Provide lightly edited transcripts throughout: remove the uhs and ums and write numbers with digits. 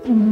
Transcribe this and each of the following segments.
Hello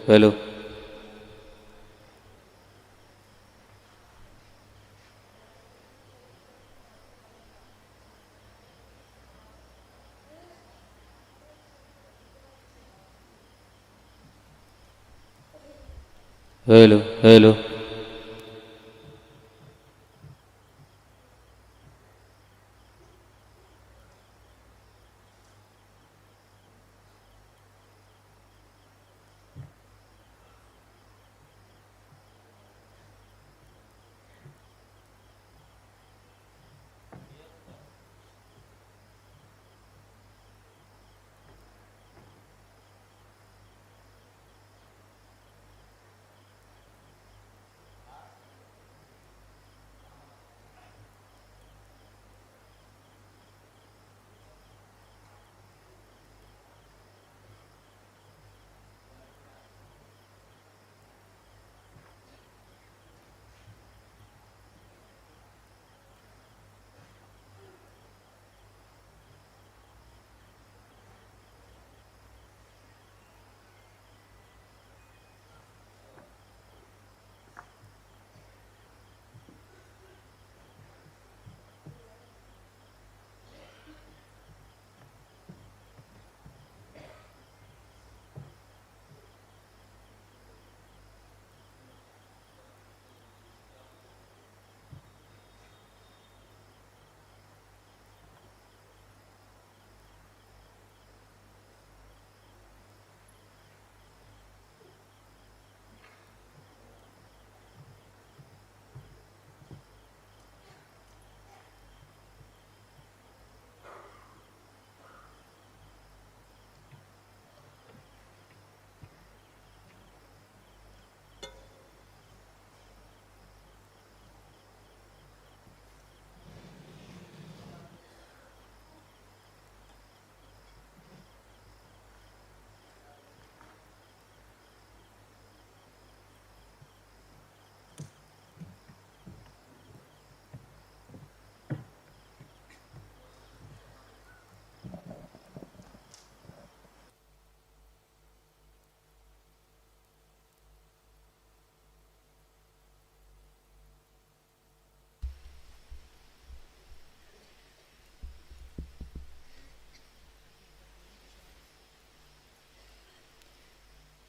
hello hello hello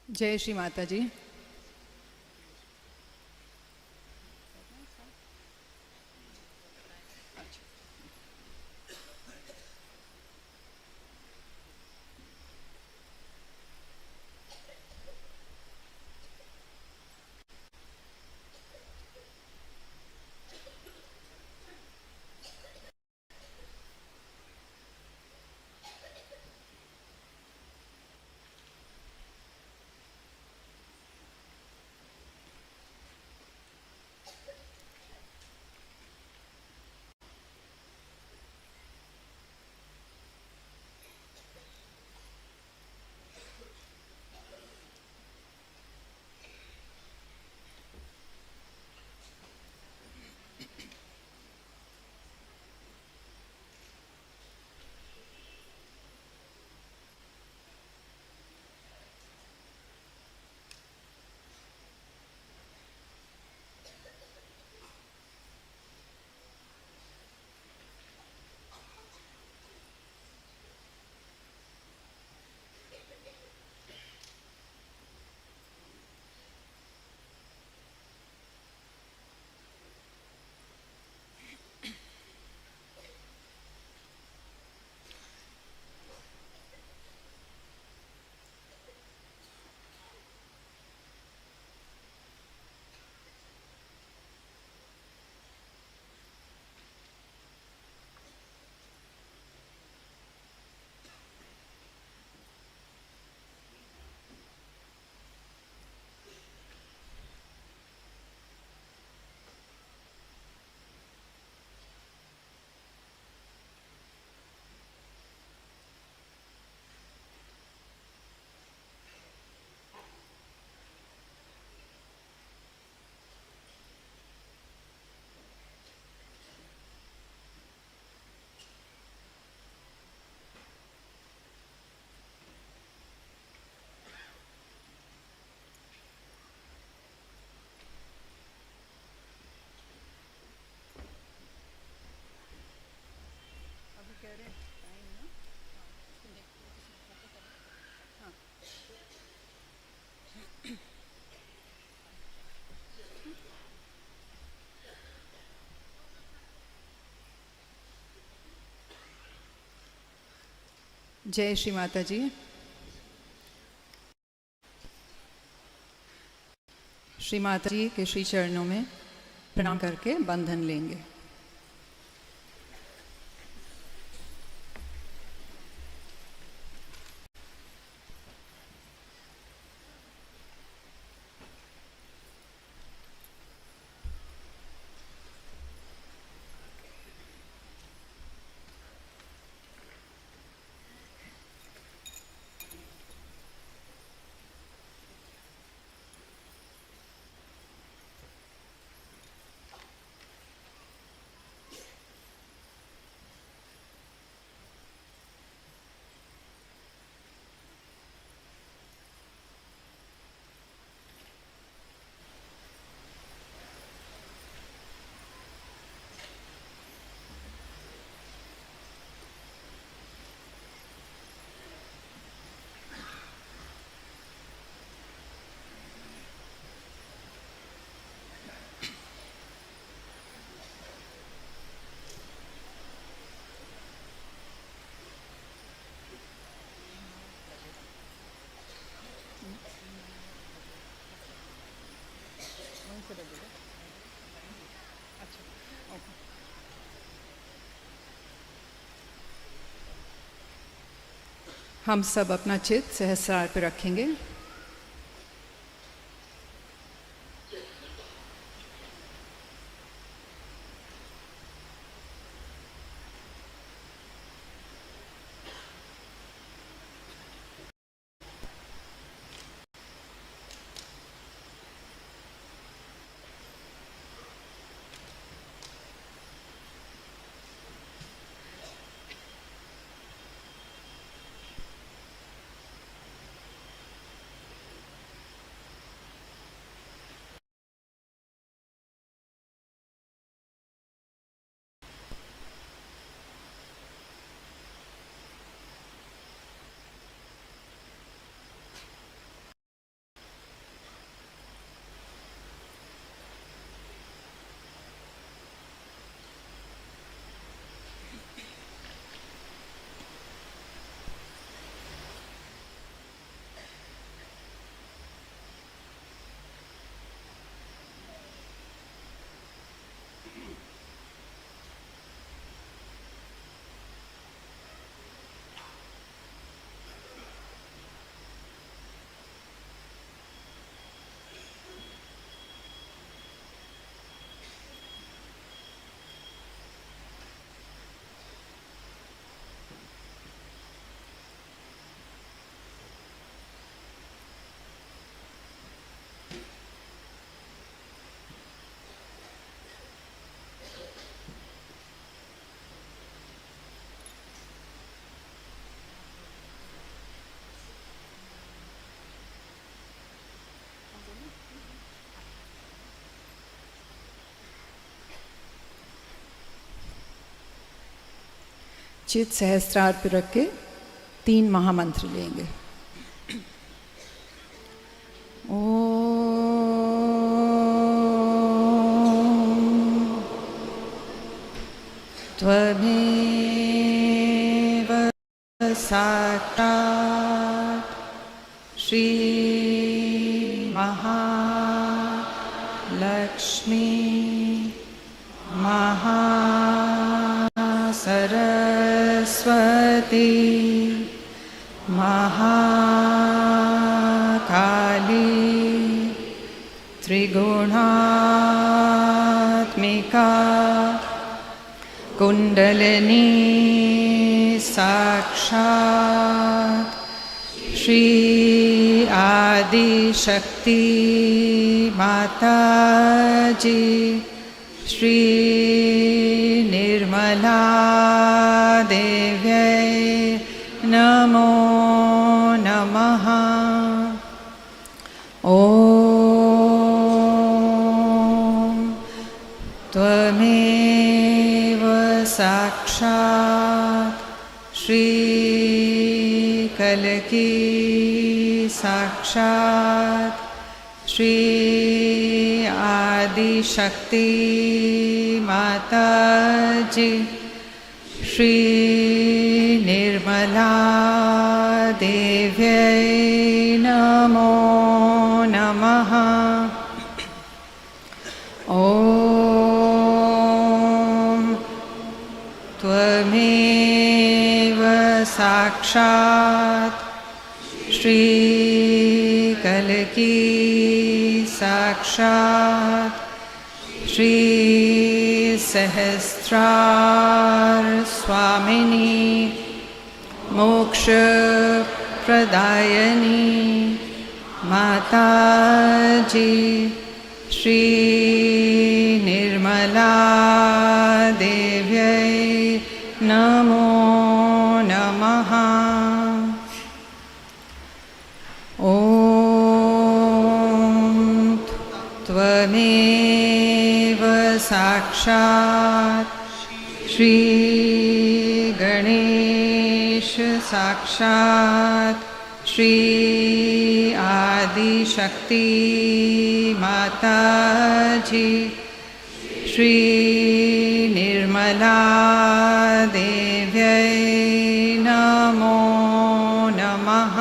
जय श्री माता जी। जय श्री माता जी। श्री माता जी के श्री चरणों में प्रणाम करके बंधन लेंगे। हम सब अपना चित्त सहस्रार पर रखेंगे। चित्त सहस्त्रार पर रख के 3 महामंत्र लेंगे। ओम त्वमेव साक्षात् श्री महालक्ष्मी सरस्वती महाकाली त्रिगुणात्मिका कुंडलिनी साक्षात् श्री आदिशक्ति माताजी श्री निर्मला देव्यै नमो नमः। ॐ त्वमेव साक्षात् श्री कलकी साक्षात् श्री आदिशक्ति माताजी श्री निर्मला निर्मला देव्यै नमो नमः। ॐ त्वमेव साक्षात् श्रीकल्की साक्षात् श्रीसहस्रार स्वामिनी मोक्षप्रदायिनी माताजी श्री निर्मला देव्यै नमो नमः। ॐ त्वमेव साक्षात् श्री गणेश साक्षात् श्री आदिशक्ति माताजी श्री निर्मला देव्यै नमो नमः।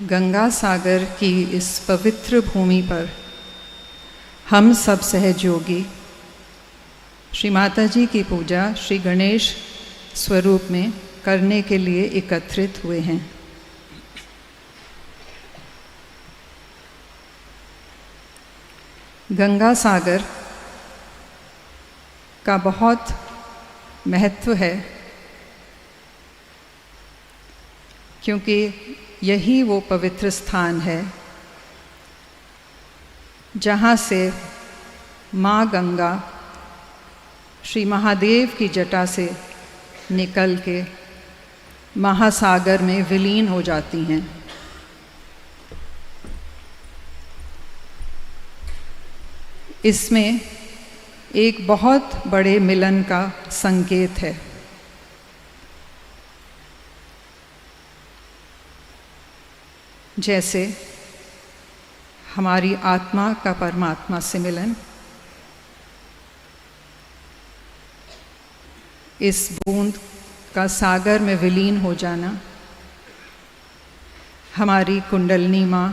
गंगा सागर की इस पवित्र भूमि पर हम सब सहयोगी श्री माता जी की पूजा श्री गणेश स्वरूप में करने के लिए एकत्रित हुए हैं। गंगा सागर का बहुत महत्व है क्योंकि यही वो पवित्र स्थान है जहाँ से माँ गंगा श्री महादेव की जटा से निकल के महासागर में विलीन हो जाती हैं। इसमें एक बहुत बड़े मिलन का संकेत है। जैसे हमारी आत्मा का परमात्मा से मिलन, इस बूंद का सागर में विलीन हो जाना, हमारी कुंडलिनी माँ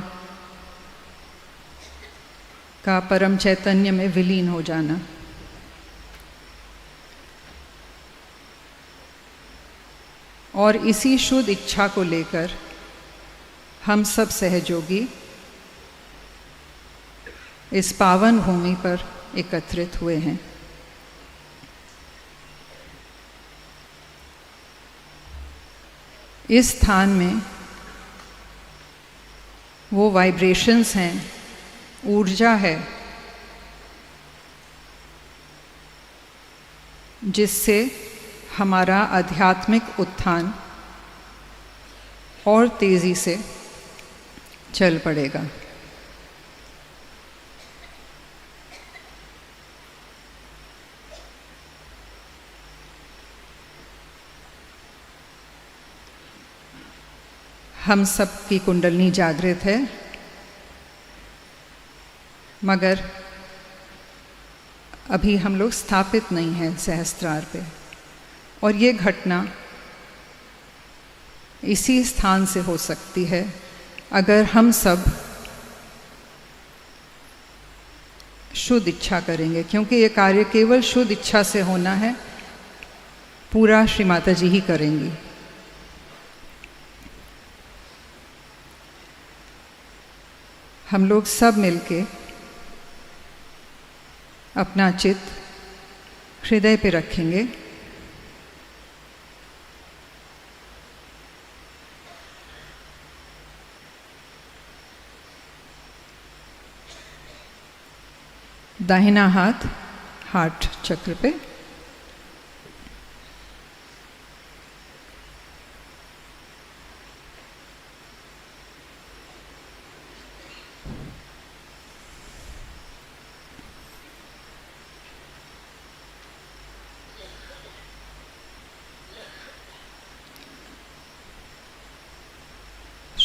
का परम चैतन्य में विलीन हो जाना, और इसी शुद्ध इच्छा को लेकर हम सब सहयोगी इस पावन भूमि पर एकत्रित हुए हैं। इस स्थान में वो वाइब्रेशंस हैं, ऊर्जा है, जिससे हमारा आध्यात्मिक उत्थान और तेज़ी से चल पड़ेगा। हम सब की कुंडलिनी जागृत है, मगर अभी हम लोग स्थापित नहीं हैं सहस्त्रार पे, और ये घटना इसी स्थान से हो सकती है अगर हम सब शुद्ध इच्छा करेंगे, क्योंकि ये कार्य केवल शुद्ध इच्छा से होना है, पूरा श्री माता जी ही करेंगी। हम लोग सब मिलके अपना चित्त हृदय पे रखेंगे, दाहिना हाथ हार्ट चक्र पे,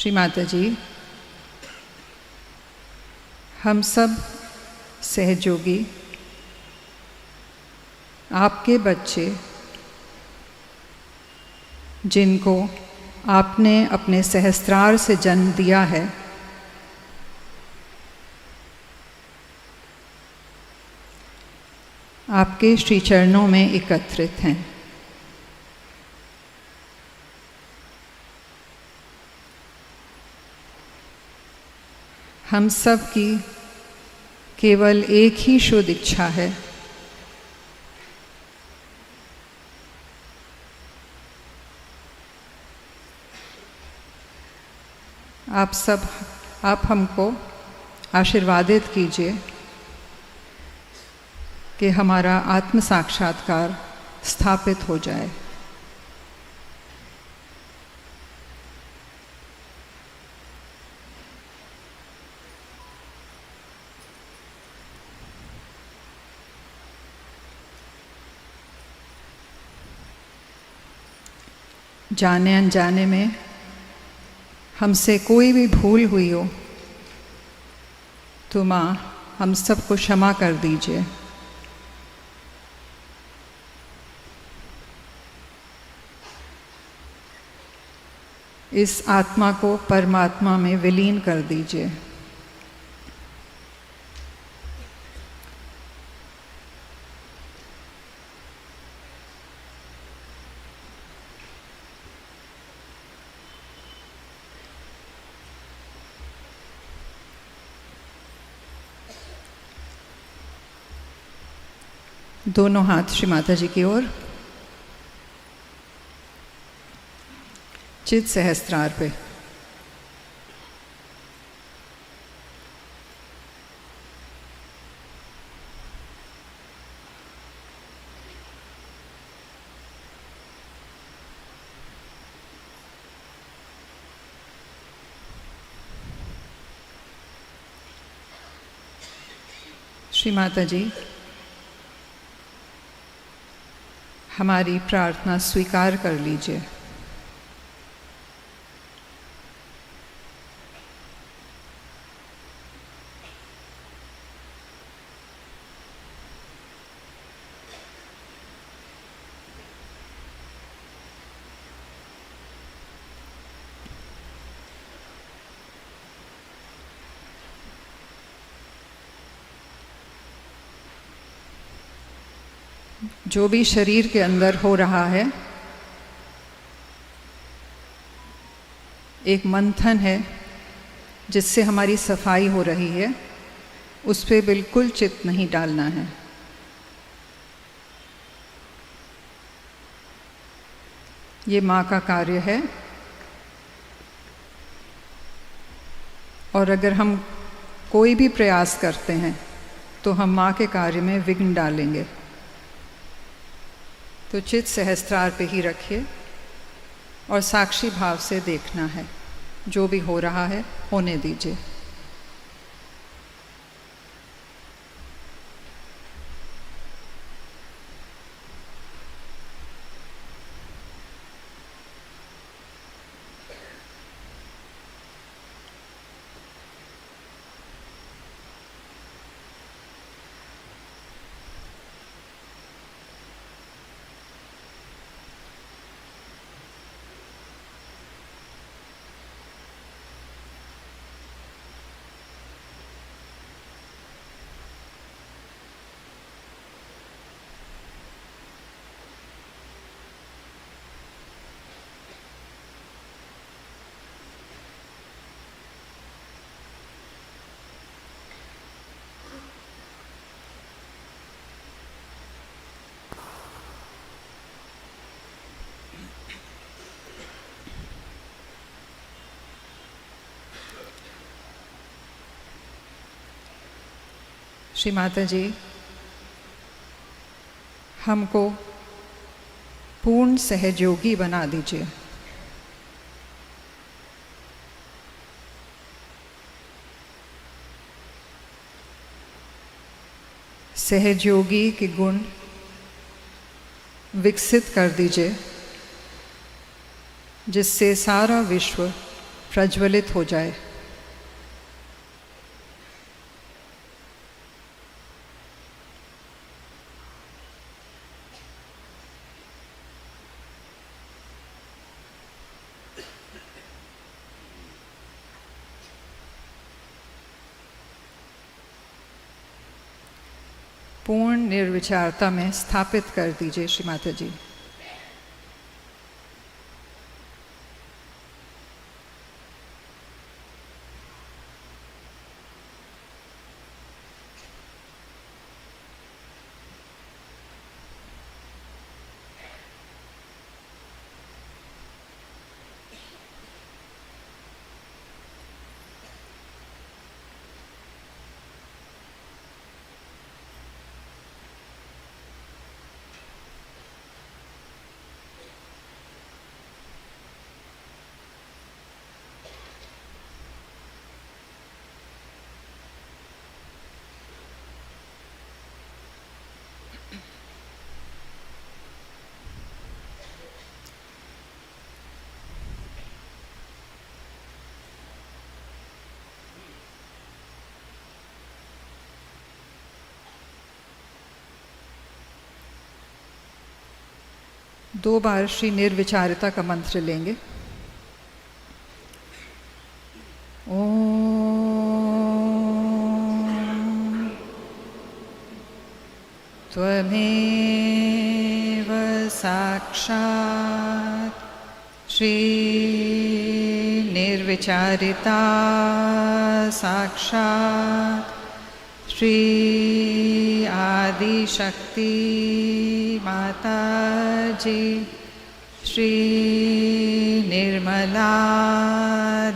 श्री माता जी, हम सब सहयोगी आपके बच्चे, जिनको आपने अपने सहस्त्रार से जन्म दिया है, आपके श्री चरणों में एकत्रित हैं। हम सब की केवल एक ही शुद्ध इच्छा है, आप हमको आशीर्वादित कीजिए कि हमारा आत्म साक्षात्कार स्थापित हो जाए। जाने अनजाने में हमसे कोई भी भूल हुई हो तो माँ हम सबको क्षमा कर दीजिए। इस आत्मा को परमात्मा में विलीन कर दीजिए। दोनों हाथ श्री माता जी की ओर, चित सहस्त्रार पे। श्री माता जी, हमारी प्रार्थना स्वीकार कर लीजिए। जो भी शरीर के अंदर हो रहा है, एक मंथन है जिससे हमारी सफाई हो रही है, उस पे बिल्कुल चित्त नहीं डालना है। ये माँ का कार्य है, और अगर हम कोई भी प्रयास करते हैं तो हम माँ के कार्य में विघ्न डालेंगे। तो चित्त सहस्त्रार पे ही रखिए और साक्षी भाव से देखना है, जो भी हो रहा है होने दीजिए। श्री माता जी, हमको पूर्ण सहयोगी बना दीजिए। सहयोगी के गुण विकसित कर दीजिए, जिससे सारा विश्व प्रज्वलित हो जाए। पूर्ण निर्विचारता में स्थापित कर दीजिए श्री माता जी। दो बार श्री निर्विचारिता का मंत्र लेंगे। ओम त्वमेव साक्षात् श्री निर्विचारिता साक्षात् श्री आदिशक्ति माता जी श्री निर्मला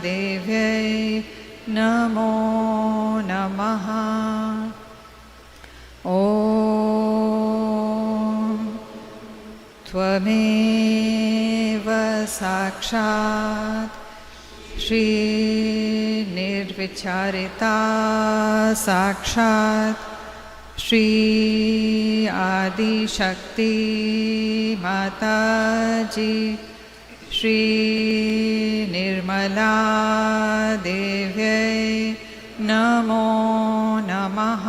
देव्यै नमो नमः। ओम त्वमेव साक्षात् श्री निर्विचारिता साक्षात् श्री आदिशक्ति माता जी श्री निर्मला देव्यै नमो नमः।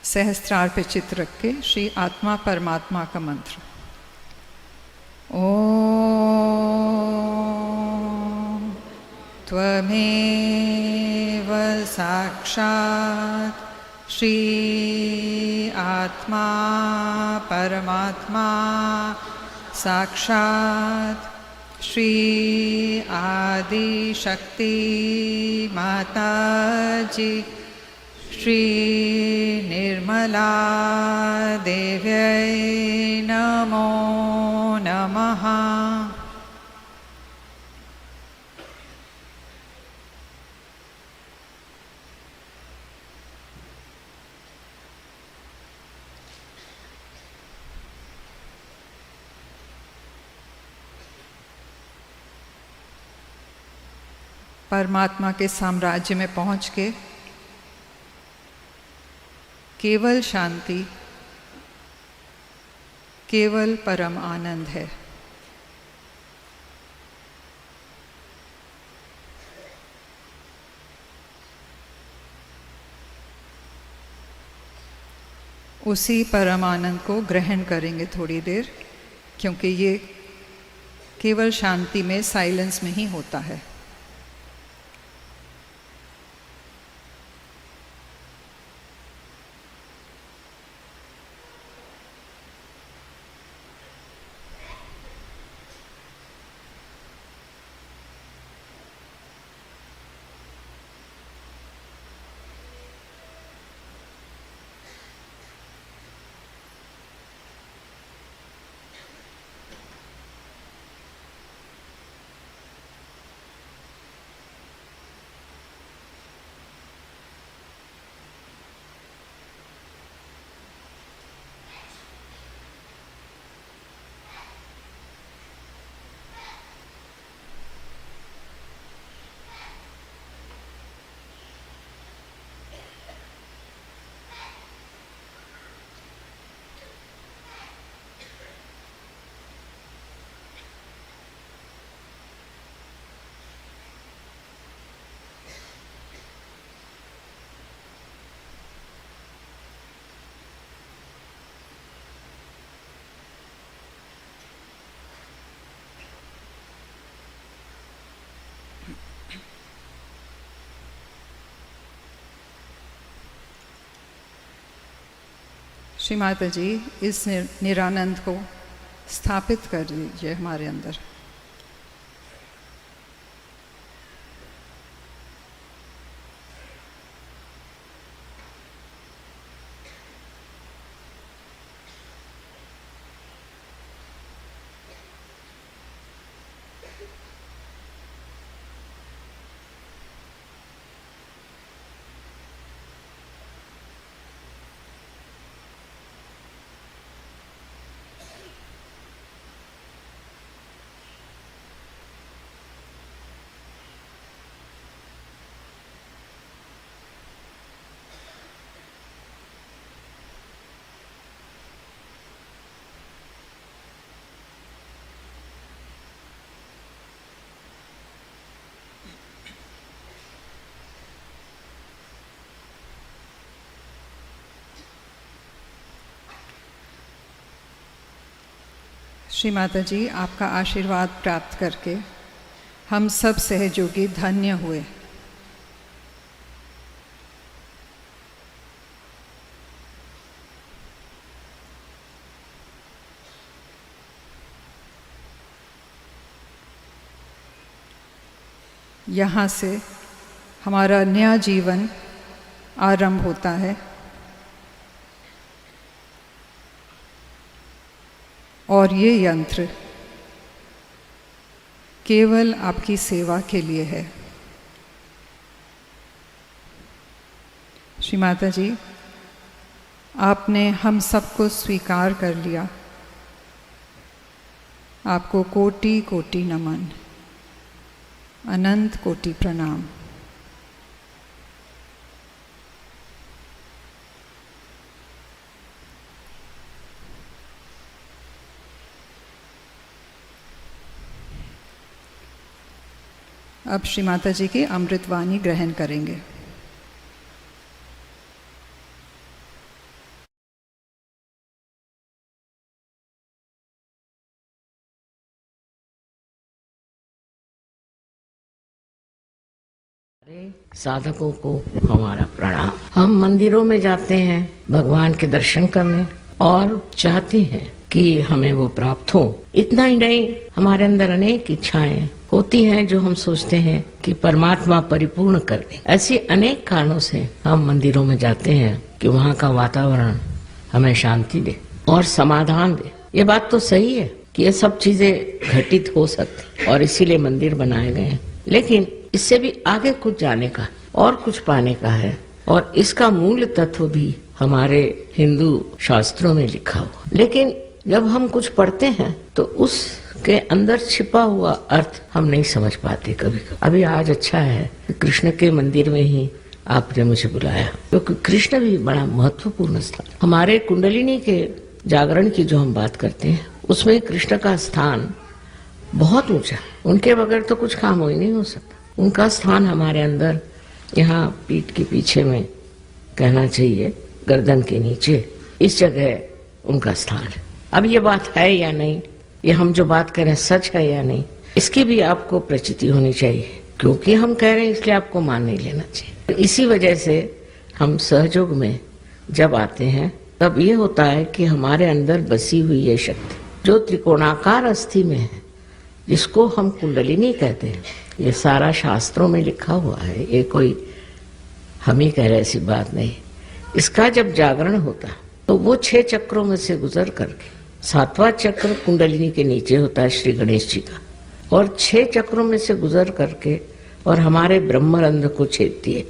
सहस्त्रार पे चित्र रख के श्री आत्मा परमात्मा का मंत्र। ओम त्वमेव साक्षात् श्री आत्मा परमात्मा साक्षात् श्री आदिशक्ति माता जी श्री निर्मला देव्यै नमो नमः। परमात्मा के साम्राज्य में पहुँच के केवल शांति, केवल परम आनंद है। उसी परम आनंद को ग्रहण करेंगे थोड़ी देर, क्योंकि ये केवल शांति में, साइलेंस में ही होता है। श्री माता जी इस निरानंद को स्थापित कर दीजिए हमारे अंदर। श्री माता जी आपका आशीर्वाद प्राप्त करके हम सब सहयोगी धन्य हुए। यहाँ से हमारा नया जीवन आरंभ होता है और ये यंत्र केवल आपकी सेवा के लिए है। श्री माता जी आपने हम सबको स्वीकार कर लिया। आपको कोटि कोटि नमन, अनंत कोटि प्रणाम। अब श्री माता जी की अमृतवाणी ग्रहण करेंगे। साधकों को हमारा प्रणाम। हम मंदिरों में जाते हैं भगवान के दर्शन करने और चाहते हैं कि हमें वो प्राप्त हो। इतना ही नहीं, हमारे अंदर अनेक इच्छाएं होती हैं जो हम सोचते हैं कि परमात्मा परिपूर्ण कर दे। ऐसे अनेक कारणों से हम मंदिरों में जाते हैं कि वहाँ का वातावरण हमें शांति दे और समाधान दे। ये बात तो सही है कि ये सब चीजें घटित हो सकती और इसीलिए मंदिर बनाए गए हैं, लेकिन इससे भी आगे कुछ जाने का और कुछ पाने का है और इसका मूल तत्व भी हमारे हिंदू शास्त्रों में लिखा हुआ। लेकिन जब हम कुछ पढ़ते हैं तो उसके अंदर छिपा हुआ अर्थ हम नहीं समझ पाते कभी। अभी आज अच्छा है कि कृष्ण के मंदिर में ही आपने मुझे बुलाया, क्योंकि कृष्ण भी बड़ा महत्वपूर्ण स्थान। हमारे कुंडलिनी के जागरण की जो हम बात करते हैं उसमें कृष्ण का स्थान बहुत ऊंचा। उनके बगैर तो कुछ काम ही नहीं हो सकता। उनका स्थान हमारे अंदर, यहाँ पीठ के पीछे में कहना चाहिए, गर्दन के नीचे, इस जगह उनका स्थान है। अब ये बात है या नहीं, ये हम जो बात कर रहे हैं सच है या नहीं, इसकी भी आपको प्रचिति होनी चाहिए। क्योंकि हम कह रहे हैं इसलिए आपको मान नहीं लेना चाहिए। इसी वजह से हम सहयोग में जब आते हैं तब ये होता है कि हमारे अंदर बसी हुई ये शक्ति जो त्रिकोणाकार अस्थि में है, जिसको हम कुंडलिनी कहते हैं, ये सारा शास्त्रों में लिखा हुआ है। ये कोई हम ही कह रहे ऐसी बात नहीं। इसका जब जागरण होता तो वो 6 चक्रों में से गुजर करके 7वां चक्र कुंडलिनी के नीचे होता है श्री गणेश जी का, और 6 चक्रों में से गुजर करके और हमारे ब्रह्मरंध्र को छेदती है,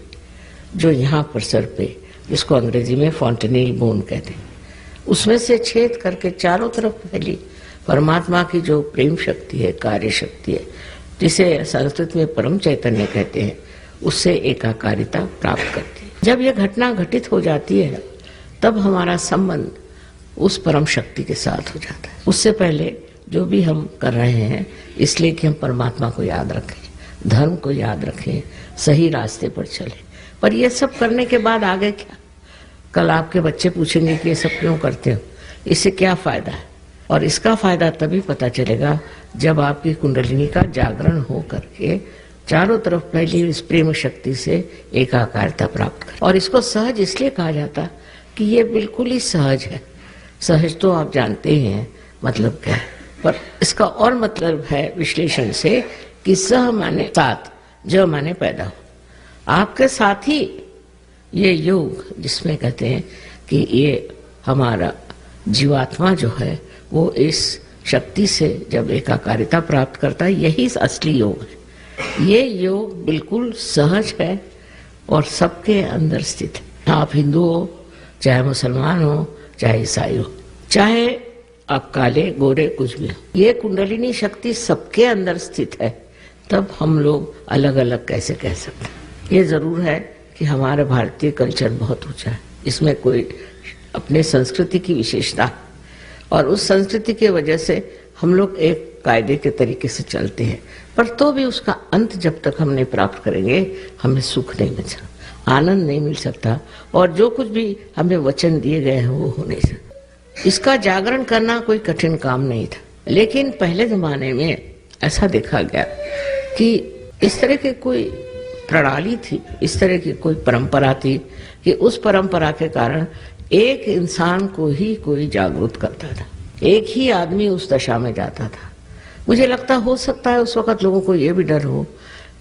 जो यहाँ पर सर पे, जिसको अंग्रेजी में फॉन्टेनिल बोन कहते हैं, उसमें से छेद करके चारों तरफ फैली परमात्मा की जो प्रेम शक्ति है, कार्य शक्ति है, जिसे संस्कृत में परम चैतन्य कहते हैं, उससे एकाकारिता प्राप्त करती है। जब यह घटना घटित हो जाती है तब हमारा संबंध उस परम शक्ति के साथ हो जाता है। उससे पहले जो भी हम कर रहे हैं इसलिए कि हम परमात्मा को याद रखें, धर्म को याद रखें, सही रास्ते पर चलें। पर ये सब करने के बाद आगे क्या? कल आपके बच्चे पूछेंगे कि ये सब क्यों करते हो, इससे क्या फायदा है? और इसका फायदा तभी पता चलेगा जब आपकी कुंडलिनी का जागरण हो करके चारों तरफ फैली इस प्रेम शक्ति से एकाकारता प्राप्त कर। और इसको सहज इसलिए कहा जाता कि ये बिल्कुल ही सहज है। सहज तो आप जानते ही हैं मतलब क्या है, पर इसका और मतलब है विश्लेषण से कि सह माने साथ, ज माने पैदा हो। आपके साथ ही ये योग जिसमें कहते हैं कि ये हमारा जीवात्मा जो है वो इस शक्ति से जब एकाकारिता प्राप्त करता है, यही असली योग है। ये योग बिल्कुल सहज है और सबके अंदर स्थित है। आप हिंदू हो, चाहे मुसलमान हो, चाहे ईसाई हो, चाहे आप काले गोरे कुछ भी हो, ये कुंडलिनी शक्ति सबके अंदर स्थित है। तब हम लोग अलग अलग कैसे कह सकते हैं? ये जरूर है कि हमारा भारतीय कल्चर बहुत ऊंचा है, इसमें कोई अपने संस्कृति की विशेषता और उस संस्कृति की वजह से हम लोग एक कायदे के तरीके से चलते हैं, पर तो भी उसका अंत जब तक हम नहीं प्राप्त करेंगे हमें सुख नहीं मिल सकता, आनंद नहीं मिल सकता, और जो कुछ भी हमें वचन दिए गए हैं वो हो नहीं सकता। इसका जागरण करना कोई कठिन काम नहीं था, लेकिन पहले जमाने में ऐसा देखा गया कि इस तरह की कोई प्रणाली थी, इस तरह की कोई परंपरा थी कि उस परंपरा के कारण एक इंसान को ही कोई जागरूक करता था, एक ही आदमी उस दशा में जाता था। मुझे लगता हो सकता है उस वक्त लोगों को ये भी डर हो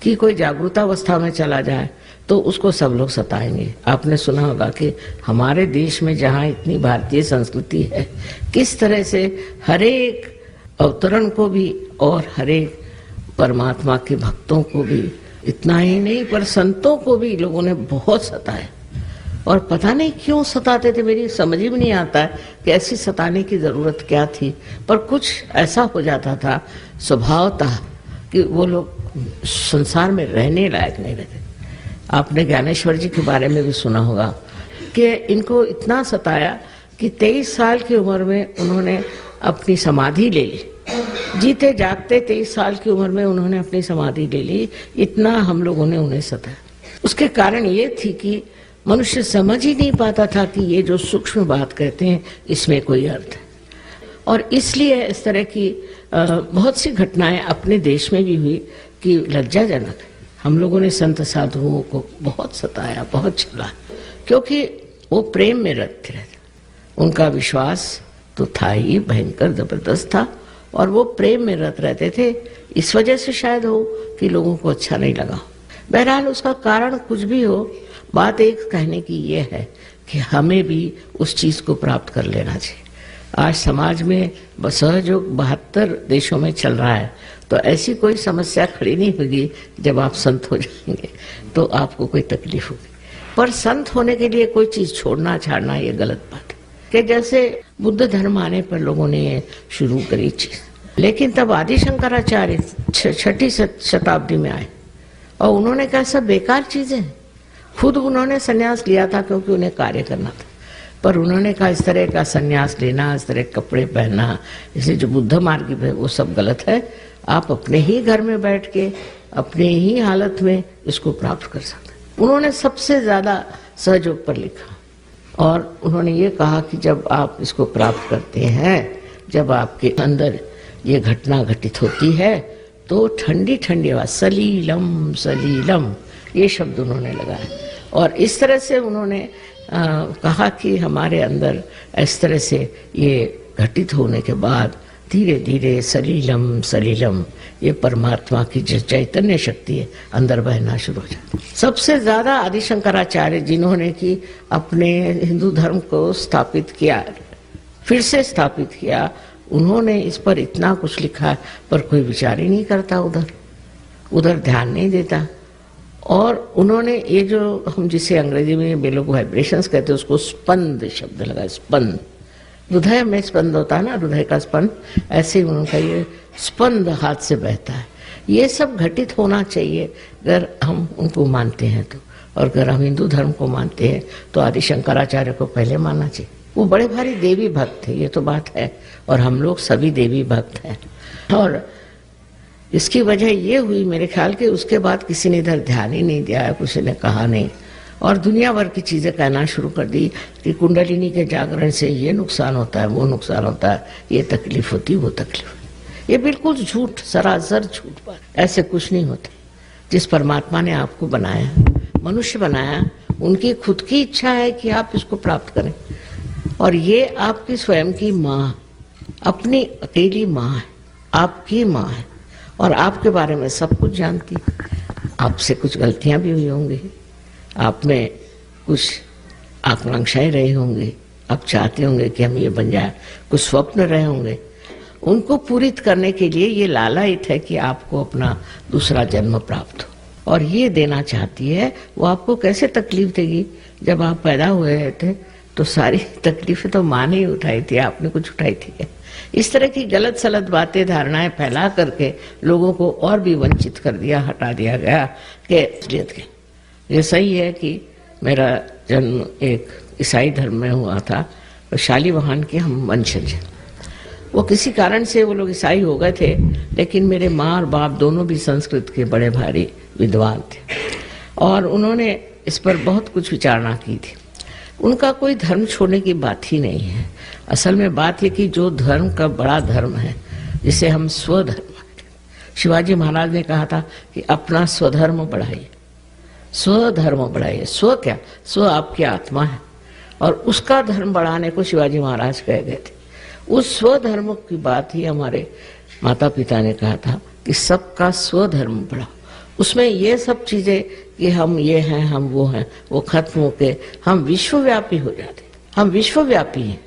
कि कोई जागरूकतावस्था में चला जाए तो उसको सब लोग सताएंगे। आपने सुना होगा कि हमारे देश में जहाँ इतनी भारतीय संस्कृति है, किस तरह से हरेक अवतरण को भी और हरेक परमात्मा के भक्तों को भी, इतना ही नहीं पर संतों को भी लोगों ने बहुत सताया, और पता नहीं क्यों सताते थे, मेरी समझ ही नहीं आता है कि ऐसी सताने की जरूरत क्या थी, पर कुछ ऐसा हो जाता था स्वभावतः कि वो लोग संसार में रहने लायक नहीं रहते। आपने ज्ञानेश्वर जी के बारे में भी सुना होगा कि इनको इतना सताया कि 23 साल की उम्र में उन्होंने अपनी समाधि ले ली, जीते जागते 23 साल की उम्र में उन्होंने अपनी समाधि ले ली, इतना हम लोगों ने उन्हें सताया। उसके कारण ये थी कि मनुष्य समझ ही नहीं पाता था कि ये जो सूक्ष्म बात कहते हैं इसमें कोई अर्थ है, और इसलिए इस तरह की बहुत सी घटनाएं अपने देश में भी हुई कि लज्जाजनक है। हम लोगों ने संत साधुओं को बहुत सताया, बहुत छला, क्योंकि वो प्रेम में रत थे, उनका विश्वास तो था ही भयंकर जबरदस्त था, और वो प्रेम में रत रहते थे। इस वजह से शायद हो कि लोगों को अच्छा नहीं लगा। बहरहाल उसका कारण कुछ भी हो, बात एक कहने की ये है कि हमें भी उस चीज को प्राप्त कर लेना चाहिए। आज समाज में सहयोग 72 देशों में चल रहा है, तो ऐसी कोई समस्या खड़ी नहीं होगी जब आप संत हो जाएंगे तो आपको कोई तकलीफ होगी। पर संत होने के लिए कोई चीज छोड़ना छाड़ना ये गलत बात है, कि जैसे बुद्ध धर्म आने पर लोगों ने ये शुरू करी चीज, लेकिन तब आदि शंकराचार्य 6ठी शताब्दी में आए और उन्होंने कहा सब बेकार चीजें। खुद उन्होंने संन्यास लिया था क्योंकि उन्हें कार्य करना था, पर उन्होंने कहा इस तरह का संन्यास लेना, इस तरह कपड़े पहनना, इसलिए जो बुद्ध मार्ग है वो सब गलत है। आप अपने ही घर में बैठ के अपने ही हालत में इसको प्राप्त कर सकते हैं। उन्होंने सबसे ज्यादा सहयोग पर लिखा, और उन्होंने ये कहा कि जब आप इसको प्राप्त करते हैं, जब आपके अंदर ये घटना घटित होती है, तो ठंडी ठंडी आवाज सलीलम सलीलम, ये शब्द उन्होंने लगाया, और इस तरह से उन्होंने कहा कि हमारे अंदर इस तरह से ये घटित होने के बाद धीरे धीरे सलीलम सलीलम ये परमात्मा की जो चैतन्य शक्ति है अंदर बहना शुरू हो जाती है। सबसे ज्यादा आदि शंकराचार्य जिन्होंने कि अपने हिंदू धर्म को स्थापित किया, फिर से स्थापित किया, उन्होंने इस पर इतना कुछ लिखा, पर कोई विचार ही नहीं करता, उधर ध्यान नहीं देता। और उन्होंने ये जो हम जिसे अंग्रेजी में वे लोग वाइब्रेशंस कहते हैं, उसको स्पंद शब्द लगाया, स्पंद। हृदय में स्पंद होता है ना, हृदय का स्पंद, ऐसे ही उनका ये स्पंद हाथ से बहता है। ये सब घटित होना चाहिए अगर हम उनको मानते हैं तो, और अगर हम हिंदू धर्म को मानते हैं तो आदि शंकराचार्य को पहले मानना चाहिए। वो बड़े भारी देवी भक्त थे, ये तो बात है, और हम लोग सभी देवी भक्त हैं। और इसकी वजह ये हुई मेरे ख्याल के उसके बाद किसी ने इधर ध्यान ही नहीं दिया, किसी ने कहा नहीं, और दुनिया भर की चीजें कहना शुरू कर दी कि कुंडलिनी के जागरण से ये नुकसान होता है, वो नुकसान होता है, ये तकलीफ होती, वो तकलीफ होती। ये बिल्कुल झूठ, सरासर झूठ बात। ऐसे कुछ नहीं होता। जिस परमात्मा ने आपको बनाया, मनुष्य बनाया, उनकी खुद की इच्छा है कि आप इसको प्राप्त करें। और ये आपकी स्वयं की माँ, अपनी अकेली माँ है, आपकी माँ है और आपके बारे में सब कुछ जानती है। आपसे कुछ गलतियां भी हुई होंगी, आप में कुछ आकांक्षाएं रही होंगी, आप चाहते होंगे कि हम ये बन जाए, कुछ स्वप्न रहे होंगे, उनको पूरित करने के लिए ये लालायित है कि आपको अपना दूसरा जन्म प्राप्त हो और ये देना चाहती है। वो आपको कैसे तकलीफ देगी? जब आप पैदा हुए थे तो सारी तकलीफें तो माँ ने ही उठाई थी, आपने कुछ उठाई थी क्या? इस तरह की गलत सलत बातें, धारणाएं फैला करके लोगों को और भी वंचित कर दिया, हटा दिया गया कि असलियत के। ये सही है कि मेरा जन्म एक ईसाई धर्म में हुआ था और शालीवाहन के हम वंशज हैं। वो किसी कारण से वो लोग ईसाई हो गए थे, लेकिन मेरे माँ और बाप दोनों भी संस्कृत के बड़े भारी विद्वान थे और उन्होंने इस पर बहुत कुछ विचारणा की थी। उनका कोई धर्म छोड़ने की बात ही नहीं है। असल में बात ये कि जो धर्म का बड़ा धर्म है, जिसे हम स्वधर्म, शिवाजी महाराज ने कहा था कि अपना स्वधर्म बढ़ाइए, स्वधर्म बढ़ाइए। स्व क्या? स्व आपकी आत्मा है और उसका धर्म बढ़ाने को शिवाजी महाराज कह गए थे। उस स्वधर्म की बात ही हमारे माता पिता ने कहा था कि सबका स्वधर्म बढ़ाओ। उसमें ये सब चीजें कि हम ये हैं, हम वो हैं, वो खत्म होके हम विश्वव्यापी हो जाते। हम विश्वव्यापी हैं।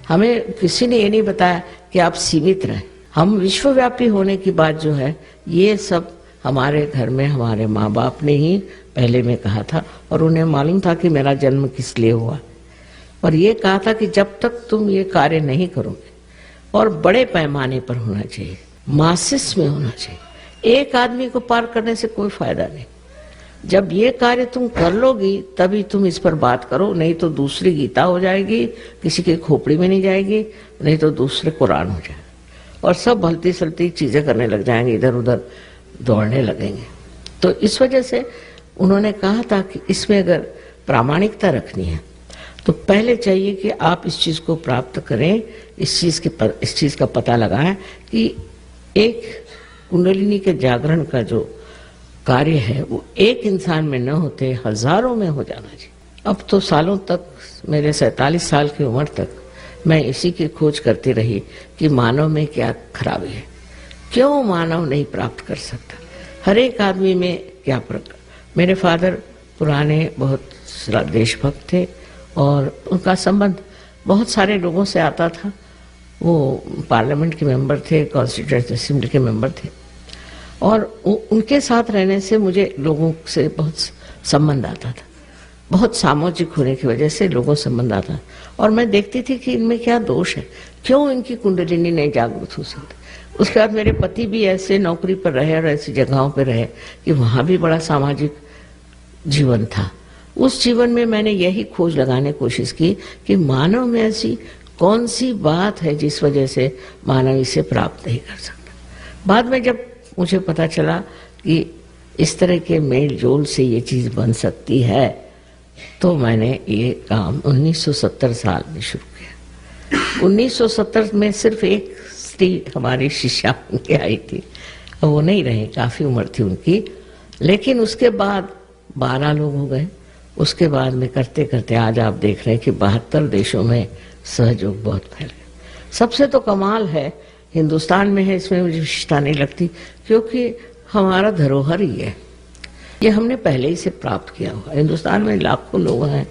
हमें किसी ने ये नहीं बताया कि आप सीमित रहें। हम विश्वव्यापी होने की बात जो है, ये सब हमारे घर में हमारे माँ बाप ने ही पहले में कहा था और उन्हें मालूम था कि मेरा जन्म किस लिए हुआ और ये कहा था कि जब तक तुम ये कार्य नहीं करोगे, और बड़े पैमाने पर होना चाहिए, मासिस में होना चाहिए, एक आदमी को पार करने से कोई फायदा नहीं। जब ये कार्य तुम कर लोगी तभी तुम इस पर बात करो, नहीं तो दूसरी गीता हो जाएगी, किसी की खोपड़ी में नहीं जाएगी, नहीं तो दूसरे कुरान हो जाएगा और सब भलती सलती चीजें करने लग जाएंगे, इधर उधर दौड़ने लगेंगे। तो इस वजह से उन्होंने कहा था कि इसमें अगर प्रामाणिकता रखनी है तो पहले चाहिए कि आप इस चीज को प्राप्त करें, इस चीज का पता लगाएं कि एक कुंडलिनी के जागरण का जो कार्य है वो एक इंसान में न होते हजारों में हो जाना चाहिए। अब तो सालों तक, मेरे 47 साल की उम्र तक मैं इसी की खोज करती रही कि मानव में क्या खराबी है, क्यों मानव नहीं प्राप्त कर सकता, हर एक आदमी में क्या प्रकार। मेरे फादर पुराने बहुत देशभक्त थे और उनका संबंध बहुत सारे लोगों से आता था। वो पार्लियामेंट के मेंबर थे, कॉन्स्टिट्यूएंट असेंबली के मेंबर थे और उनके साथ रहने से मुझे लोगों से बहुत संबंध आता था। बहुत सामाजिक होने की वजह से लोगों से संबंध आता और मैं देखती थी कि इनमें क्या दोष है, क्यों इनकी कुंडलिनी नहीं जागृत हो सकती। उसके बाद मेरे पति भी ऐसे नौकरी पर रहे और ऐसी जगहों पर रहे कि वहाँ भी बड़ा सामाजिक जीवन था। उस जीवन में मैंने यही खोज लगाने की कोशिश की कि मानव में ऐसी कौन सी बात है जिस वजह से मानव इसे प्राप्त नहीं कर सकता। बाद में जब मुझे पता चला कि इस तरह के मेल जोल से ये चीज़ बन सकती है तो मैंने ये काम 1970 साल में शुरू किया। 1970 में सिर्फ एक स्त्री हमारी शिष्या बन के आई थी, अब वो नहीं रहे, काफ़ी उम्र थी उनकी, लेकिन उसके बाद 12 लोग हो गए। उसके बाद में करते करते आज आप देख रहे हैं कि 72 देशों में सहयोग बहुत फैल गया। सबसे तो कमाल है हिंदुस्तान में है, इसमें मुझे विशेषता नहीं लगती क्योंकि हमारा धरोहर ही है, ये हमने पहले ही से प्राप्त किया हुआ। हिंदुस्तान में लाखों लोग हैं,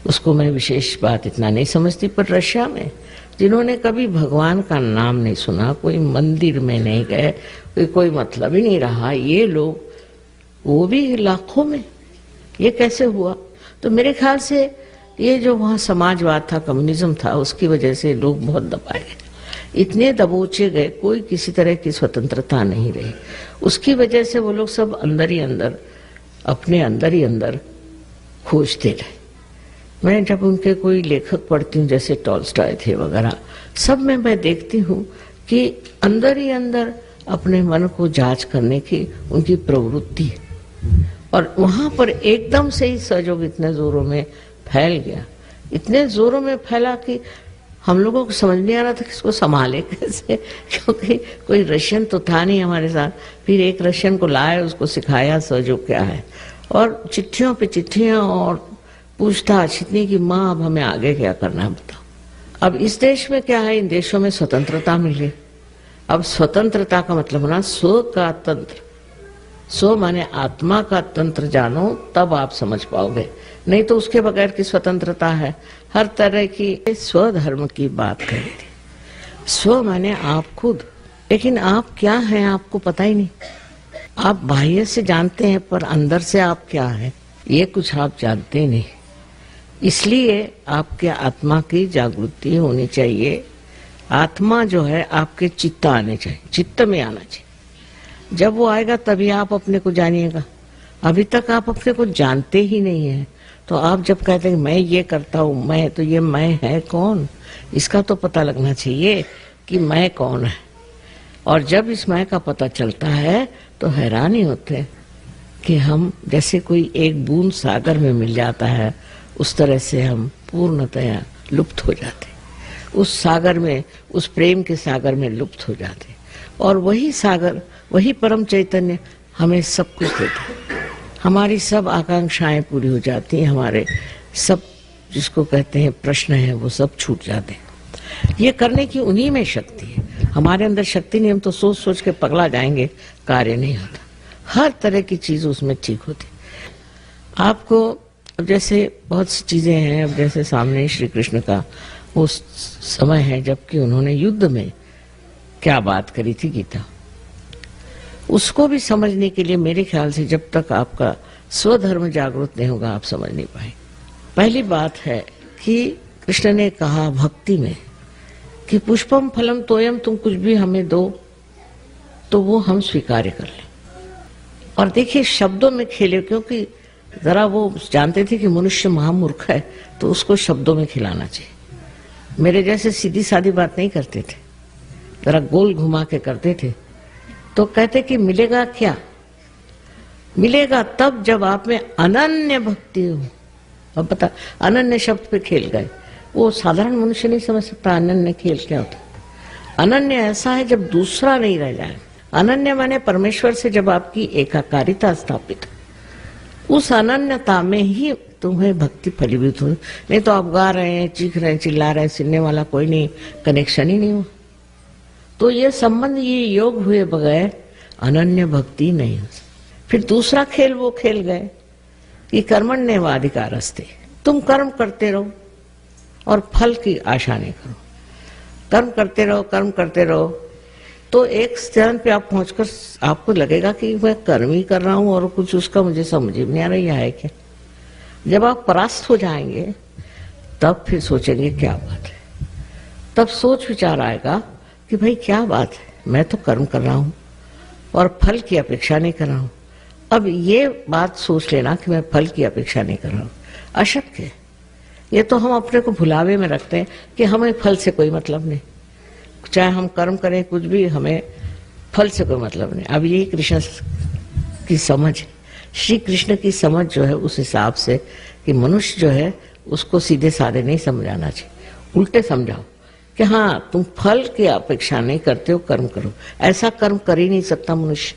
उसको मैं विशेष बात इतना नहीं समझती, पर रशिया में जिन्होंने कभी भगवान का नाम नहीं सुना, कोई मंदिर में नहीं गए, कोई मतलब ही नहीं रहा, ये लोग वो भी लाखों में, ये कैसे हुआ? तो मेरे ख्याल से ये जो वहाँ समाजवाद था, कम्युनिज्म था, उसकी वजह से लोग बहुत दबाए गए, इतने दबोचे गए, कोई किसी तरह की स्वतंत्रता नहीं रही। उसकी वजह से वो लोग सब अंदर ही अंदर, अपने अंदर ही अंदर खोजते रहे। मैं जब उनके कोई लेखक पढ़ती हूँ, जैसे टॉल्स्टॉय थे वगैरह, सब में मैं देखती हूँ कि अंदर ही अंदर अपने मन को जांच करने की उनकी प्रवृत्ति है और वहाँ पर एकदम से ही सहयोग इतने जोरों में फैल गया, इतने जोरों में फैला कि हम लोगों को समझ नहीं आ रहा था कि इसको संभाले कैसे, क्योंकि कोई रशियन तो था नहीं हमारे साथ। फिर एक रशियन को लाए, उसको सिखाया सहयोग क्या है और चिट्ठियों पे चिट्ठियाँ और पूछताछ इतनी कि माँ अब हमें आगे क्या करना है बताओ। अब इस देश में क्या है, इन देशों में स्वतंत्रता मिल गई। अब स्वतंत्रता का मतलब होना स्व का तंत्र। स्व माने आत्मा का तंत्र जानो, तब आप समझ पाओगे, नहीं तो उसके बगैर की स्वतंत्रता है। हर तरह की स्वधर्म की बात करी थी। स्व माने आप खुद, लेकिन आप क्या हैं आपको पता ही नहीं। आप बाह्य से जानते हैं पर अंदर से आप क्या हैं ये कुछ आप जानते नहीं। इसलिए आपके आत्मा की जागृति होनी चाहिए। आत्मा जो है आपके चित्त आने चाहिए, चित्त में आना चाहिए। जब वो आएगा तभी आप अपने को जानिएगा। अभी तक आप अपने को जानते ही नहीं है। तो आप जब कहते हैं मैं ये करता हूँ, मैं, तो ये मैं है कौन, इसका तो पता लगना चाहिए कि मैं कौन है। और जब इस मैं का पता चलता है तो हैरान ही होते हैं कि हम जैसे कोई एक बूंद सागर में मिल जाता है, उस तरह से हम पूर्णतया लुप्त हो जाते, उस सागर में, उस प्रेम के सागर में लुप्त हो जाते। और वही सागर, वही परम चैतन्य हमें सब कुछ देता है। हमारी सब आकांक्षाएं पूरी हो जाती हैं, हमारे सब जिसको कहते हैं प्रश्न है वो सब छूट जाते हैं। ये करने की उन्हीं में शक्ति है। हमारे अंदर शक्ति नहीं, हम तो सोच सोच के पगला जाएंगे, कार्य नहीं होता। हर तरह की चीज उसमें ठीक होती। आपको अब जैसे बहुत सी चीजें हैं, अब जैसे सामने श्री कृष्ण का वो समय है जबकि उन्होंने युद्ध में क्या बात करी थी गीता, उसको भी समझने के लिए मेरे ख्याल से जब तक आपका स्वधर्म जागृत नहीं होगा आप समझ नहीं पाए। पहली बात है कि कृष्ण ने कहा भक्ति में कि पुष्पम फलम तोयम, तुम कुछ भी हमें दो तो वो हम स्वीकार कर लें। और देखिए शब्दों में खेले, क्योंकि जरा वो जानते थे कि मनुष्य महामूर्ख है तो उसको शब्दों में खिलाना चाहिए। मेरे जैसे सीधी सादी बात नहीं करते थे, जरा गोल घुमा के करते थे। तो कहते कि मिलेगा क्या, मिलेगा तब जब आप में अनन्य भक्ति हो। अब बता, अनन्य शब्द पे खेल गए। वो साधारण मनुष्य नहीं समझ सकता अनन्य खेल क्या होता। अनन्य ऐसा है जब दूसरा नहीं रह जाए। अनन्य माने परमेश्वर से जब आपकी एकाकारिता स्थापित, उस अनन्यता में ही तुम्हें भक्ति फलीभूत हो। नहीं तो आप गा रहे हैं, चीख रहे हैं, चिल्ला रहे हैं, सुनने वाला कोई नहीं, कनेक्शन ही नहीं हो। तो ये संबंध, ये योग हुए बगैर अनन्य भक्ति नहीं हो। फिर दूसरा खेल वो खेल गए कि कर्मण्येवाधिकारस्ते, तुम कर्म करते रहो और फल की आशा नहीं करो। कर्म करते रहो, कर्म करते रहो, तो एक स्थान पे आप पहुंचकर आपको लगेगा कि मैं कर्म ही कर रहा हूं और कुछ उसका मुझे समझ में नहीं आ रही है क्या। जब आप परास्त हो जाएंगे तब फिर सोचेंगे क्या बात है। तब सोच विचार आएगा कि भाई क्या बात है, मैं तो कर्म कर रहा हूं और फल की अपेक्षा नहीं कर रहा हूं। अब ये बात सोच लेना कि मैं फल की अपेक्षा नहीं कर रहा हूं अशक्य है। ये तो हम अपने को भुलावे में रखते हैं कि हमें फल से कोई मतलब नहीं, चाहे हम कर्म करें कुछ भी, हमें फल से कोई मतलब नहीं। अब यही कृष्ण की समझ है। श्री कृष्ण की समझ जो है उस हिसाब से कि मनुष्य जो है उसको सीधे साधे नहीं समझाना चाहिए, उल्टे समझाओ कि हाँ तुम फल की अपेक्षा नहीं करते हो, कर्म करो। ऐसा कर्म कर ही नहीं सकता मनुष्य।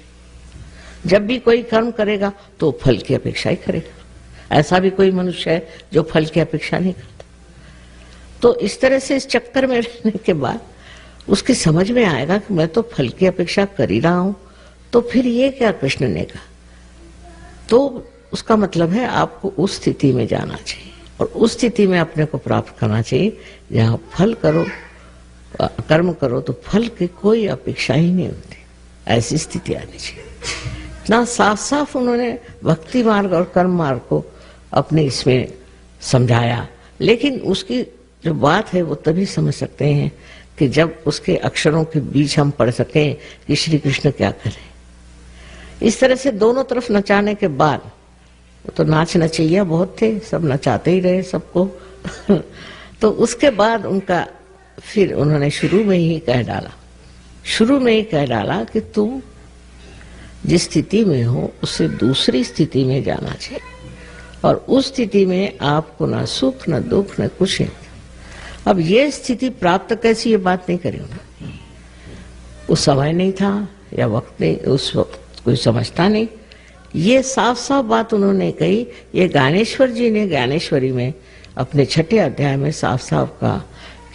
जब भी कोई कर्म करेगा तो फल की अपेक्षा ही करेगा। ऐसा भी कोई मनुष्य है जो फल की अपेक्षा नहीं करता। तो इस तरह से इस चक्कर में रहने के बाद उसकी समझ में आएगा कि मैं तो फल की अपेक्षा कर ही रहा हूं, तो फिर ये क्या कृष्ण ने कहा। तो उसका मतलब है आपको उस स्थिति में जाना चाहिए और उस स्थिति में अपने को प्राप्त करना चाहिए जहां फल करो, कर्म करो तो फल की कोई अपेक्षा ही नहीं होती। ऐसी स्थिति आनी चाहिए। इतना साफ साफ उन्होंने भक्ति मार्ग और कर्म मार्ग को अपने इसमें समझाया। लेकिन उसकी जो बात है वो तभी समझ सकते हैं कि जब उसके अक्षरों के बीच हम पढ़ सकें कि श्री कृष्ण क्या करें। इस तरह से दोनों तरफ नचाने के बाद, तो नाच नचैया बहुत थे, सब नचाते ही रहे सबको तो उसके बाद उनका फिर उन्होंने शुरू में ही कह डाला कि तुम जिस स्थिति में हो उससे दूसरी स्थिति में जाना चाहिए और उस स्थिति में आपको ना सुख न दुख न कुछ नहीं। अब ये स्थिति प्राप्त कैसी, ये बात नहीं करी उन्होंने। उस समय नहीं था या वक्त नहीं, उस वक्त कोई समझता नहीं। ये साफ साफ बात उन्होंने कही। ये ज्ञानेश्वर जी ने ज्ञानेश्वरी में अपने 6ठे अध्याय में साफ साफ कहा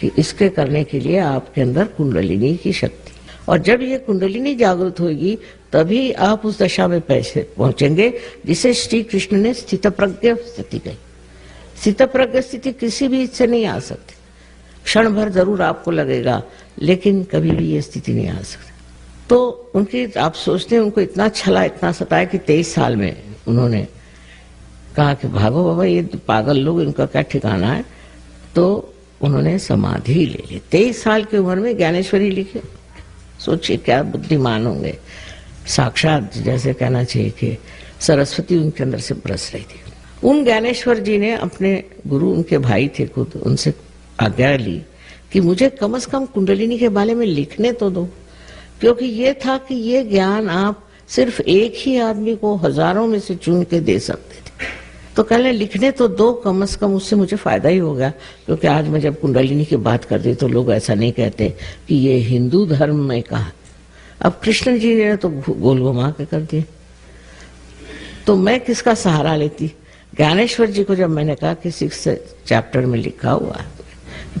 कि इसके करने के लिए आपके अंदर कुंडलिनी की शक्ति, और जब ये कुंडलिनी जागृत होगी तभी आप उस दशा में पहुंचेंगे जिसे श्री कृष्ण ने स्थितप्रज्ञ स्थिति कही। स्थितप्रज्ञ स्थिति किसी भी से नहीं आ सकती, क्षण भर जरूर आपको लगेगा, लेकिन कभी भी ये स्थिति नहीं आ सकती। तो उनकी, आप सोचते हैं उनको इतना छला, इतना सताया कि 23 साल में उन्होंने कहा कि भागो बाबा, ये पागल लोग, इनका क्या ठिकाना है। तो उन्होंने समाधि ले ली। 23 साल की उम्र में ज्ञानेश्वरी लिखे। सोचिए क्या बुद्धिमान होंगे। साक्षात जैसे कहना चाहिए कि सरस्वती उनके अंदर से बरस रही थी। उन ज्ञानेश्वर जी ने अपने गुरु, उनके भाई थे खुद, उनसे आज्ञा ली कि मुझे कम से कम कुंडलिनी के बारे में लिखने तो दो, क्योंकि ये था कि ये ज्ञान आप सिर्फ एक ही आदमी को हजारों में से चुन के दे सकते थे। तो कहने लिखने तो दो, कम से कम उससे मुझे फायदा ही होगा, क्योंकि आज मैं जब कुंडलिनी की बात करती तो लोग ऐसा नहीं कहते कि ये हिंदू धर्म में कहा। अब कृष्ण जी ने तो गोल घुमा के कर दिए, तो मैं किसका सहारा लेती। ज्ञानेश्वर जी को जब मैंने कहा कि 6 चैप्टर में लिखा हुआ है,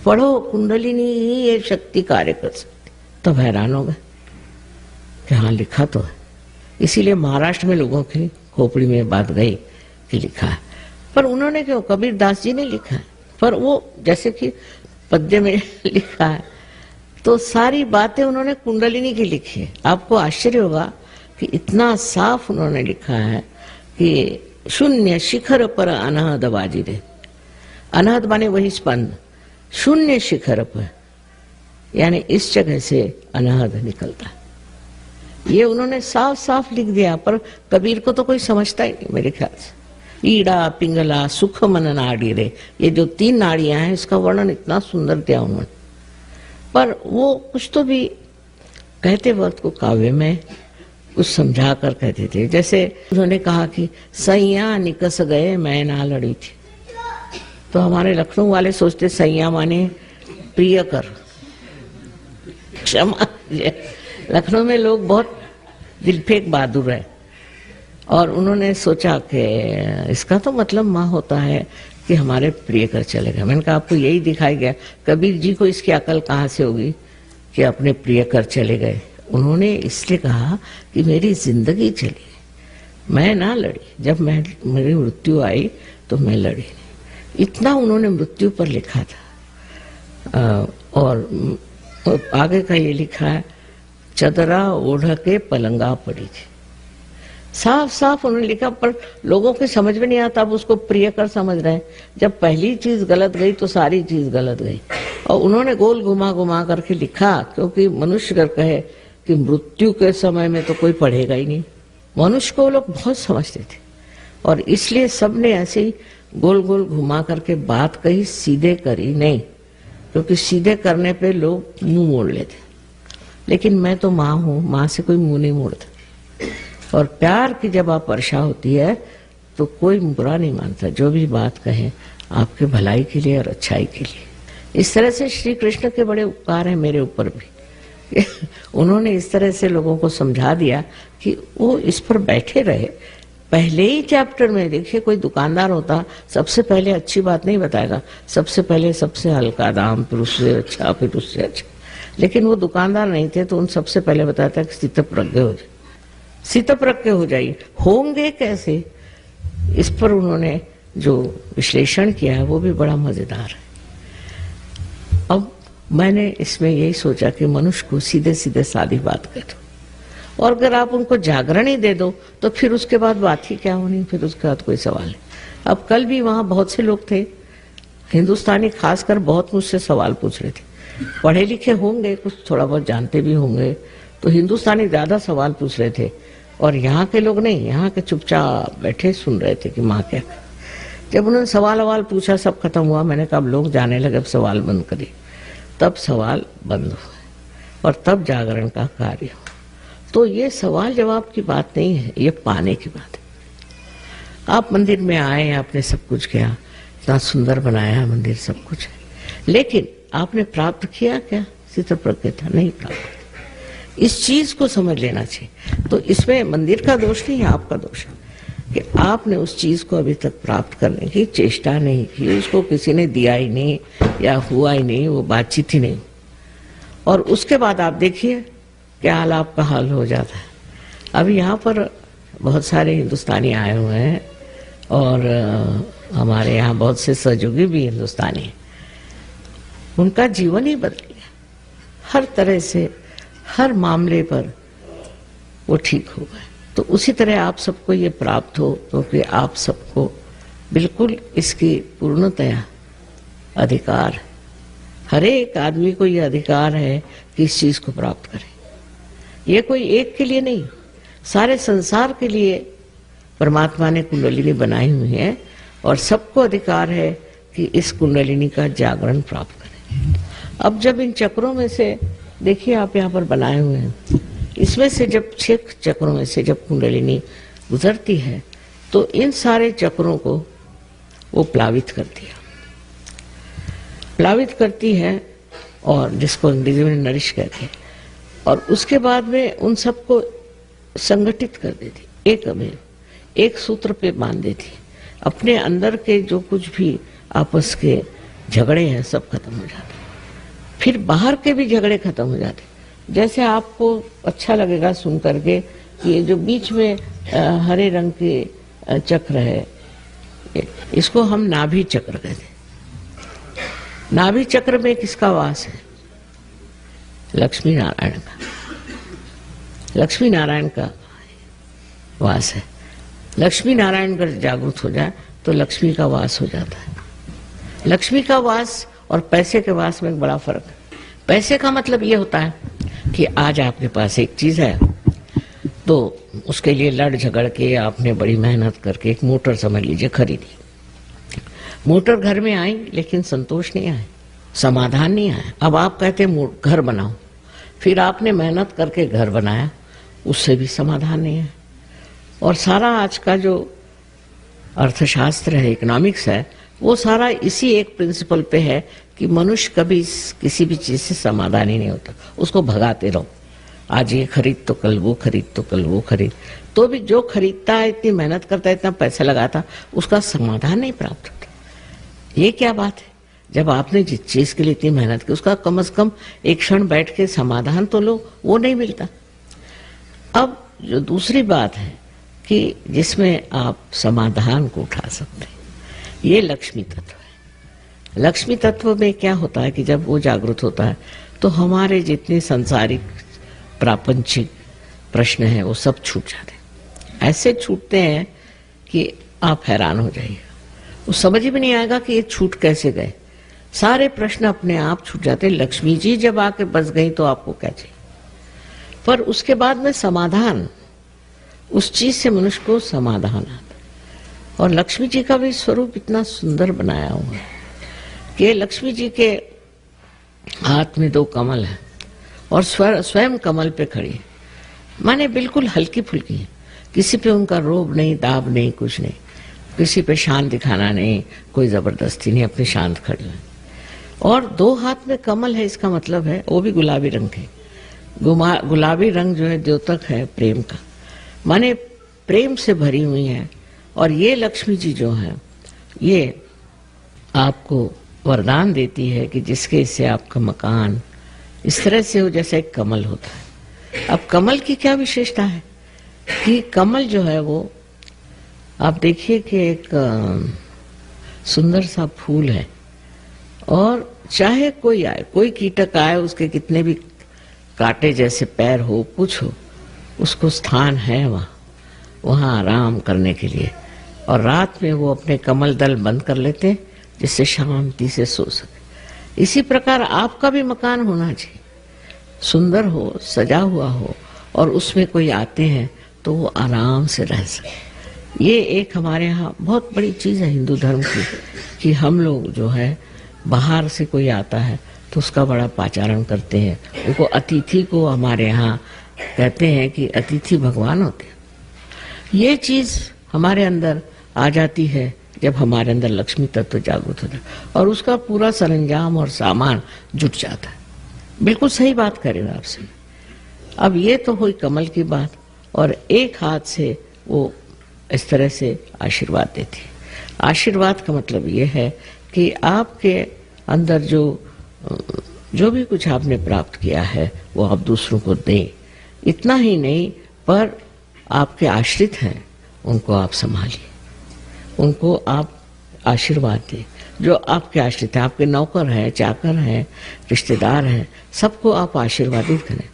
पढ़ो, कुंडलिनी ही ये शक्ति कार्य कर सकती, तब हैरान हो गए कि हाँ लिखा तो है। इसीलिए महाराष्ट्र में लोगों की खोपड़ी में बात गई कि लिखा है, पर उन्होंने क्यों, कबीर दास जी ने लिखा है, पर वो जैसे कि पद्य में लिखा है, तो सारी बातें उन्होंने कुंडलिनी की लिखी है। आपको आश्चर्य होगा कि इतना साफ उन्होंने लिखा है कि शून्य शिखर पर अनहद बाजी रे। अनहद माने वही स्पंद, शून्य शिखर पर, यानी इस जगह से अनहद निकलता है। ये उन्होंने साफ साफ लिख दिया, पर कबीर को तो कोई समझता ही नहीं मेरे ख्याल से। ईड़ा पिंगला सुख मन नाड़ी रे, ये जो 3 नाड़ियां हैं, इसका वर्णन इतना सुंदर दिया उन्होंने। पर वो कुछ तो भी कहते वक्त को काव्य में कुछ समझा कर कहते थे। जैसे उन्होंने कहा कि सैया निकस गए मैं ना लड़ी थी, तो हमारे लखनऊ वाले सोचते सैया माने प्रिय कर, क्षमा। लखनऊ में लोग बहुत दिलफेक बहादुर है, और उन्होंने सोचा कि इसका तो मतलब माँ होता है कि हमारे प्रिय कर चले गए। मैंने कहा आपको यही दिखाई गया, कबीर जी को इसकी अकल कहाँ से होगी कि अपने प्रिय कर चले गए। उन्होंने इसलिए कहा कि मेरी जिंदगी चली, मैं ना लड़ी। जब मेरी मृत्यु आई तो मैं लड़ी नहीं। इतना उन्होंने मृत्यु पर लिखा था। और आगे का ये लिखा है, चदरा ओढ़ के पलंगा पड़ी थी। साफ साफ उन्होंने लिखा, पर लोगों के समझ में नहीं आता। अब उसको प्रिय कर समझ रहे हैं। जब पहली चीज गलत गई तो सारी चीज गलत गई। और उन्होंने गोल घुमा घुमा करके लिखा, क्योंकि मनुष्य अगर कहे कि मृत्यु के समय में तो कोई पढ़ेगा ही नहीं। मनुष्य को लोग बहुत समझते थे, और इसलिए सबने ऐसे ही गोल गोल घुमा करके बात कही, सीधे करी नहीं, क्योंकि सीधे करने पे लोग मुंह मोड़ लेते। लेकिन मैं तो माँ हूं, माँ से कोई मुंह नहीं मोड़ता। और प्यार की जब आप वर्षा होती है तो कोई बुरा नहीं मानता। जो भी बात कहें आपके भलाई के लिए और अच्छाई के लिए। इस तरह से श्री कृष्ण के बड़े उपकार हैं मेरे ऊपर भी। उन्होंने इस तरह से लोगों को समझा दिया कि वो इस पर बैठे रहे। पहले ही चैप्टर में देखिए, कोई दुकानदार होता सबसे पहले अच्छी बात नहीं बताएगा, सबसे पहले सबसे हल्का दाम, फिर उससे अच्छा, फिर उससे अच्छा। लेकिन वो दुकानदार नहीं थे, तो उन सबसे पहले बताता कि स्थितप्रज्ञ हो जाए, स्थितप्रज्ञ हो जाइए। होंगे कैसे, इस पर उन्होंने जो विश्लेषण किया है वो भी बड़ा मजेदार है। अब मैंने इसमें यही सोचा कि मनुष्य को सीधे सीधे सादी बात करो, और अगर आप उनको जागरण ही दे दो तो फिर उसके बाद बात ही क्या होनी, फिर उसके बाद कोई सवाल नहीं। अब कल भी वहाँ बहुत से लोग थे, हिंदुस्तानी खासकर, बहुत मुझसे सवाल पूछ रहे थे। पढ़े लिखे होंगे, कुछ थोड़ा बहुत जानते भी होंगे, तो हिंदुस्तानी ज्यादा सवाल पूछ रहे थे, और यहाँ के लोग नहीं, यहाँ के चुपचाप बैठे सुन रहे थे कि माँ क्या। जब उन्होंने सवाल पूछा, सब खत्म हुआ, मैंने कहा अब लोग जाने लगे, अब सवाल बंद करिए। तब सवाल बंद हुआ, और तब जागरण का कार्य हुआ। तो ये सवाल जवाब की बात नहीं है, ये पाने की बात है। आप मंदिर में आए, आपने सब कुछ किया, इतना सुंदर बनाया मंदिर, सब कुछ है, लेकिन आपने प्राप्त किया क्या? स्थितप्रज्ञता नहीं प्राप्त। इस चीज को समझ लेना चाहिए। तो इसमें मंदिर का दोष नहीं है, आपका दोष है। कि आपने उस चीज को अभी तक प्राप्त करने की चेष्टा नहीं की, उसको किसी ने दिया ही नहीं या हुआ ही नहीं, वो बातचीत ही नहीं, और उसके बाद आप देखिए क्या हाल आपका हाल हो जाता है। अभी यहाँ पर बहुत सारे हिंदुस्तानी आए हुए हैं और हमारे यहाँ बहुत से सहयोगी भी हिंदुस्तानी हैं। उनका जीवन ही बदल गया, हर तरह से हर मामले पर वो ठीक हो गए। तो उसी तरह आप सबको ये प्राप्त हो, क्योंकि आप सबको बिल्कुल इसकी पूर्णतया अधिकार, हर एक आदमी को ये अधिकार है कि इस चीज को प्राप्त करे। ये कोई एक के लिए नहीं, सारे संसार के लिए परमात्मा ने कुंडलिनी बनाई हुई है और सबको अधिकार है कि इस कुंडलिनी का जागरण प्राप्त करें। अब जब इन चक्रों में से देखिए आप यहाँ पर बनाए हुए हैं, इसमें से जब 6 चक्रों में से जब कुंडलिनी गुजरती है तो इन सारे चक्रों को वो प्लावित करती है और जिसको अंग्रेजी में नरिश कहते हैं, और उसके बाद में उन सबको संगठित कर देती, एक सूत्र पे बांध देती। अपने अंदर के जो कुछ भी आपस के झगड़े हैं सब खत्म हो जाते, फिर बाहर के भी झगड़े खत्म हो जाते। जैसे आपको अच्छा लगेगा सुन करके कि ये जो बीच में हरे रंग के चक्र है, इसको हम नाभि चक्र कहते हैं। नाभि चक्र में किसका वास है? लक्ष्मी नारायण का, लक्ष्मी नारायण का वास है। लक्ष्मी नारायण अगर जागृत हो जाए तो लक्ष्मी का वास हो जाता है। लक्ष्मी का वास और पैसे के वास में बड़ा फर्क है। पैसे का मतलब ये होता है कि आज आपके पास एक चीज है तो उसके लिए लड़ झगड़ के आपने बड़ी मेहनत करके एक मोटर समझ लीजिए खरीदी। मोटर घर में आई लेकिन संतोष नहीं आया, समाधान नहीं आया। अब आप कहते हैं घर बनाओ, फिर आपने मेहनत करके घर बनाया, उससे भी समाधान नहीं है। और सारा आज का जो अर्थशास्त्र है, इकोनॉमिक्स है, वो सारा इसी एक प्रिंसिपल पे है कि मनुष्य कभी किसी भी चीज से समाधान ही नहीं होता, उसको भगाते रहो। आज ये खरीद तो कल वो खरीद, तो कल वो खरीद, तो भी जो खरीदता है, इतनी मेहनत करता है, इतना पैसा लगाता, उसका समाधान नहीं प्राप्त होता। ये क्या बात है? जब आपने जिस चीज के लिए इतनी मेहनत की, उसका कम से कम एक क्षण बैठ के समाधान तो लो, वो नहीं मिलता। अब जो दूसरी बात है कि जिसमें आप समाधान को उठा सकते हैं, ये लक्ष्मी तत्व है। लक्ष्मी तत्व में क्या होता है कि जब वो जागृत होता है तो हमारे जितने सांसारिक प्रापंचिक प्रश्न हैं वो सब छूट जाते हैं। ऐसे छूटते हैं कि आप हैरान हो जाइएगा, वो समझ में नहीं आएगा कि ये छूट कैसे गए। सारे प्रश्न अपने आप छूट जाते हैं। लक्ष्मी जी जब आके बस गई तो आपको क्या चाहिए? पर उसके बाद में समाधान, उस चीज से मनुष्य को समाधान आता। और लक्ष्मी जी का भी स्वरूप इतना सुंदर बनाया हुआ है कि लक्ष्मी जी के हाथ में 2 कमल है और स्वयं कमल पे खड़ी है, माने बिल्कुल हल्की फुल्की है। किसी पे उनका रोब नहीं, दाब नहीं, कुछ नहीं, किसी पे शान दिखाना नहीं, कोई जबरदस्ती नहीं, अपने शांत खड़ी है। और 2 हाथ में कमल है, इसका मतलब है वो भी गुलाबी रंग के। गुलाबी रंग जो है द्योतक है प्रेम का, माने प्रेम से भरी हुई है। और ये लक्ष्मी जी जो है ये आपको वरदान देती है कि जिसके इससे आपका मकान इस तरह से हो जैसे एक कमल होता है। अब कमल की क्या विशेषता है कि कमल जो है वो आप देखिए कि एक सुंदर सा फूल है, और चाहे कोई आए, कोई कीटक आए, उसके कितने भी कांटे जैसे पैर हो, कुछ हो, उसको स्थान है वहाँ आराम करने के लिए। और रात में वो अपने कमल दल बंद कर लेते हैं जिससे शांति से सो सके। इसी प्रकार आपका भी मकान होना चाहिए, सुंदर हो, सजा हुआ हो, और उसमें कोई आते हैं तो वो आराम से रह सके। ये एक हमारे यहाँ बहुत बड़ी चीज़ है हिंदू धर्म की कि हम लोग जो है बाहर से कोई आता है तो उसका बड़ा पाचारण करते हैं। उनको अतिथि को हमारे यहाँ कहते हैं कि अतिथि भगवान होते हैं। ये चीज़ हमारे अंदर आ जाती है जब हमारे अंदर लक्ष्मी तत्व जागृत होता है और उसका पूरा सरंजाम और सामान जुट जाता है। बिल्कुल सही बात करें आपसे। अब ये तो हुई कमल की बात, और एक हाथ से वो इस तरह से आशीर्वाद देती है। आशीर्वाद का मतलब ये है कि आपके अंदर जो भी कुछ आपने प्राप्त किया है वो आप दूसरों को दें। इतना ही नहीं, पर आपके आश्रित हैं उनको आप संभालिए, उनको आप आशीर्वाद दें। जो आपके आश्रित हैं, आपके नौकर हैं, चाकर हैं, रिश्तेदार हैं, सबको आप आशीर्वादित करें।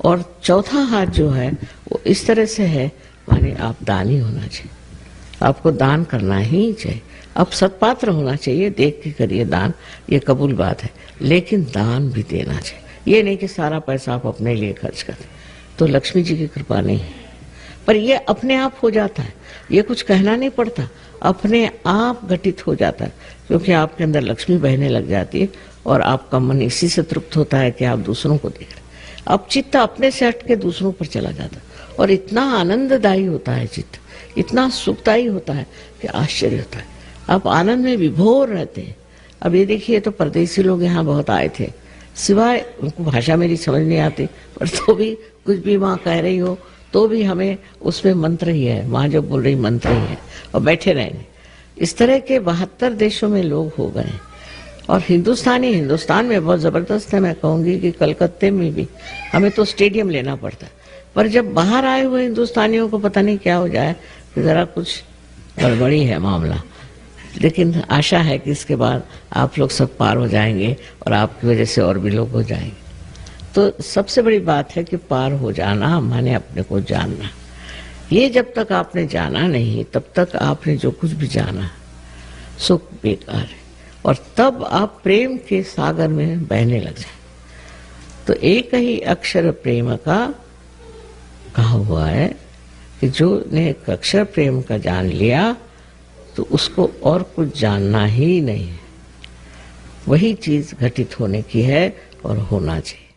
और चौथा हाथ जो है वो इस तरह से है, माने आप दानी होना चाहिए, आपको दान करना ही चाहिए। अब सत्पात्र होना चाहिए, देख के करिए दान, ये कबूल बात है, लेकिन दान भी देना चाहिए। ये नहीं कि सारा पैसा आप अपने लिए खर्च करें, तो लक्ष्मी जी की कृपा नहीं है। पर ये अपने आप हो जाता है, ये कुछ कहना नहीं पड़ता, अपने आप घटित हो जाता है, क्योंकि आपके अंदर लक्ष्मी बहने लग जाती है और आपका मन इसी से तृप्त होता है कि आप दूसरों को देख रहे। अब चित्त अपने से हट के दूसरों पर चला जाता है और इतना आनंददायी होता है चित्त, इतना सुखदायी होता है कि आश्चर्य होता है। आप आनंद में विभोर रहते हैं। अब ये देखिए, तो परदेसी लोग यहाँ बहुत आए थे, सिवाय उनको भाषा मेरी समझ नहीं आती, पर तो भी कुछ भी माँ कह रही हो तो भी हमें उसमें मंत्र ही है, माँ जो बोल रही मंत्र ही है, और बैठे रहेंगे। इस तरह के 72 देशों में लोग हो गए। और हिंदुस्तान में बहुत ज़बरदस्त है। मैं कहूँगी कि कलकत्ते में भी हमें तो स्टेडियम लेना पड़ता है, पर जब बाहर आए हुए हिंदुस्तानियों को पता नहीं क्या हो जाए कि ज़रा कुछ गड़बड़ी है मामला। लेकिन आशा है कि इसके बाद आप लोग सब पार हो जाएंगे और आपकी वजह से और भी लोग हो जाएंगे। तो सबसे बड़ी बात है कि पार हो जाना माने अपने को जानना। ये जब तक आपने जाना नहीं, तब तक आपने जो कुछ भी जाना सुख बेकार है, और तब आप प्रेम के सागर में बहने लग जाए। तो एक ही अक्षर प्रेम का कहा हुआ है कि जो ने एक अक्षर प्रेम का जान लिया तो उसको और कुछ जानना ही नहीं है। वही चीज घटित होने की है और होना चाहिए।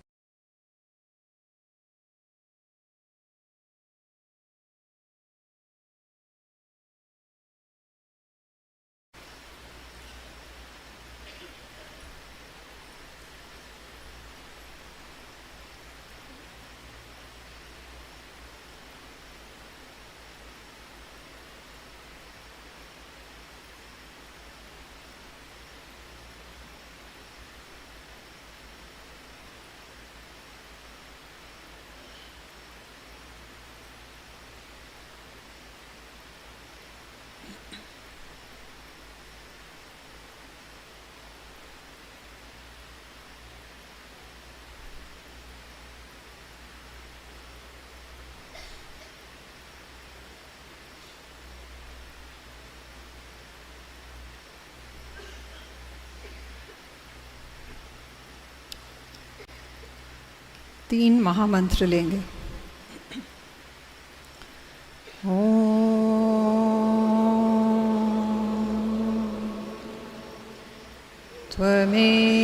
तीन महामंत्र लेंगे।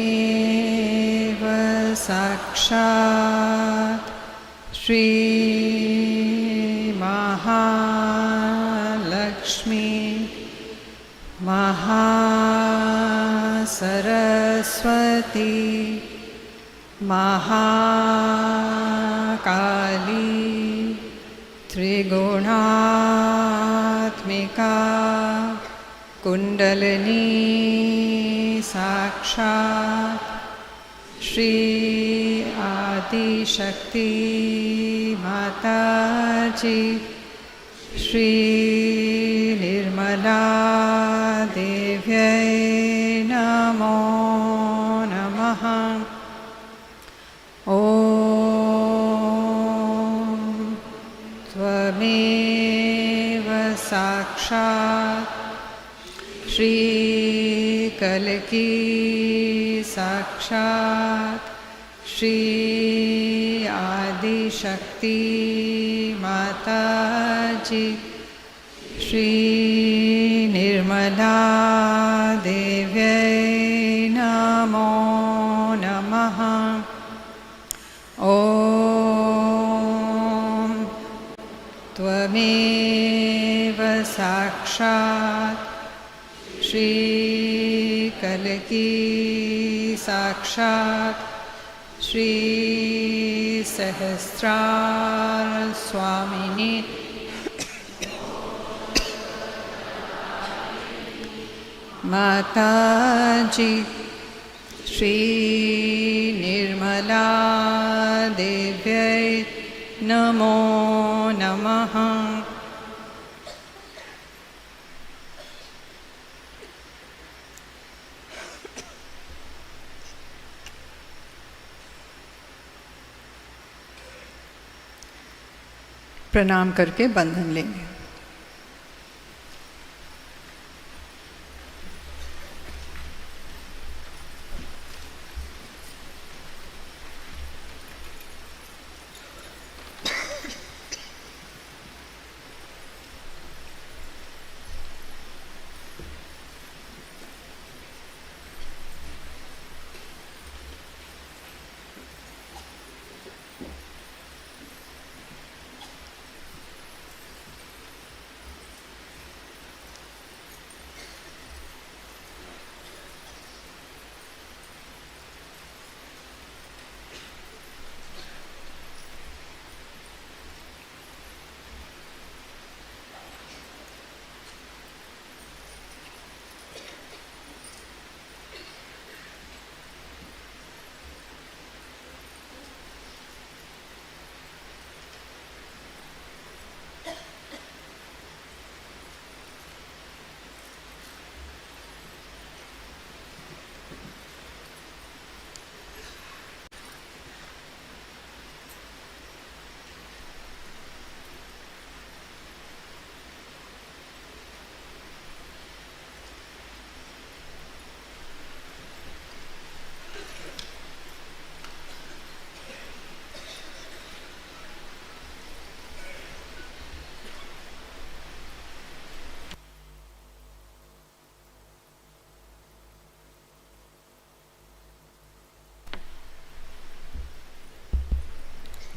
त्वमेव साक्षात् श्री महालक्ष्मी महासरस्वती महाकाली त्रिगुणात्मिका कुंडलिनी साक्षात् श्री आदिशक्ति माताजी श्री निर्मला देव्यै नमो नमः। ॐ त्वमेव साक्षात् श्री कल्की साक्षात् श्री आदिशक्ति माताजी श्री निर्मला देव्यै नमो नमः। ॐ त्वमेव साक्षात् श्री कल्की साक्षात् श्री सहस्रार स्वामिनी माता जी श्री निर्मला देव्यै नमो नमः। प्रणाम करके बंधन लेंगे।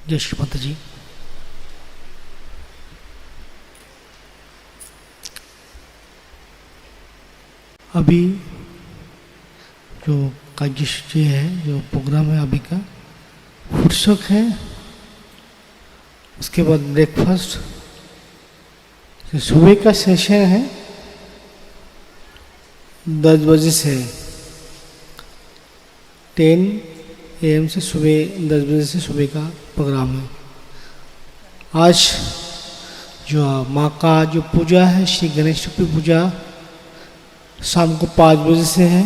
जय श्री माता जी। अभी जो कार्यसूची है, जो प्रोग्राम है अभी का, फुर्सत है, उसके बाद ब्रेकफास्ट, सुबह का सेशन है 10 बजे से 10 AM से सुबह 10 बजे से सुबह का प्रोग्राम है। आज जो माँ का जो पूजा है, श्री गणेश की पूजा शाम को 5 बजे से है।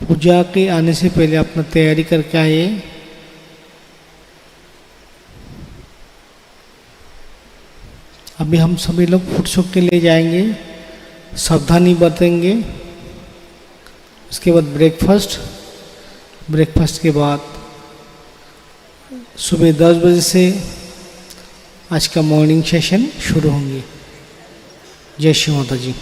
पूजा के आने से पहले अपना तैयारी करके आइए। अभी हम सभी लोग फुटसुक के लिए जाएंगे, सावधानी बरतेंगे। उसके बाद ब्रेकफास्ट के बाद सुबह 10 बजे से आज का मॉर्निंग सेशन शुरू होंगे। जय श्री माता जी।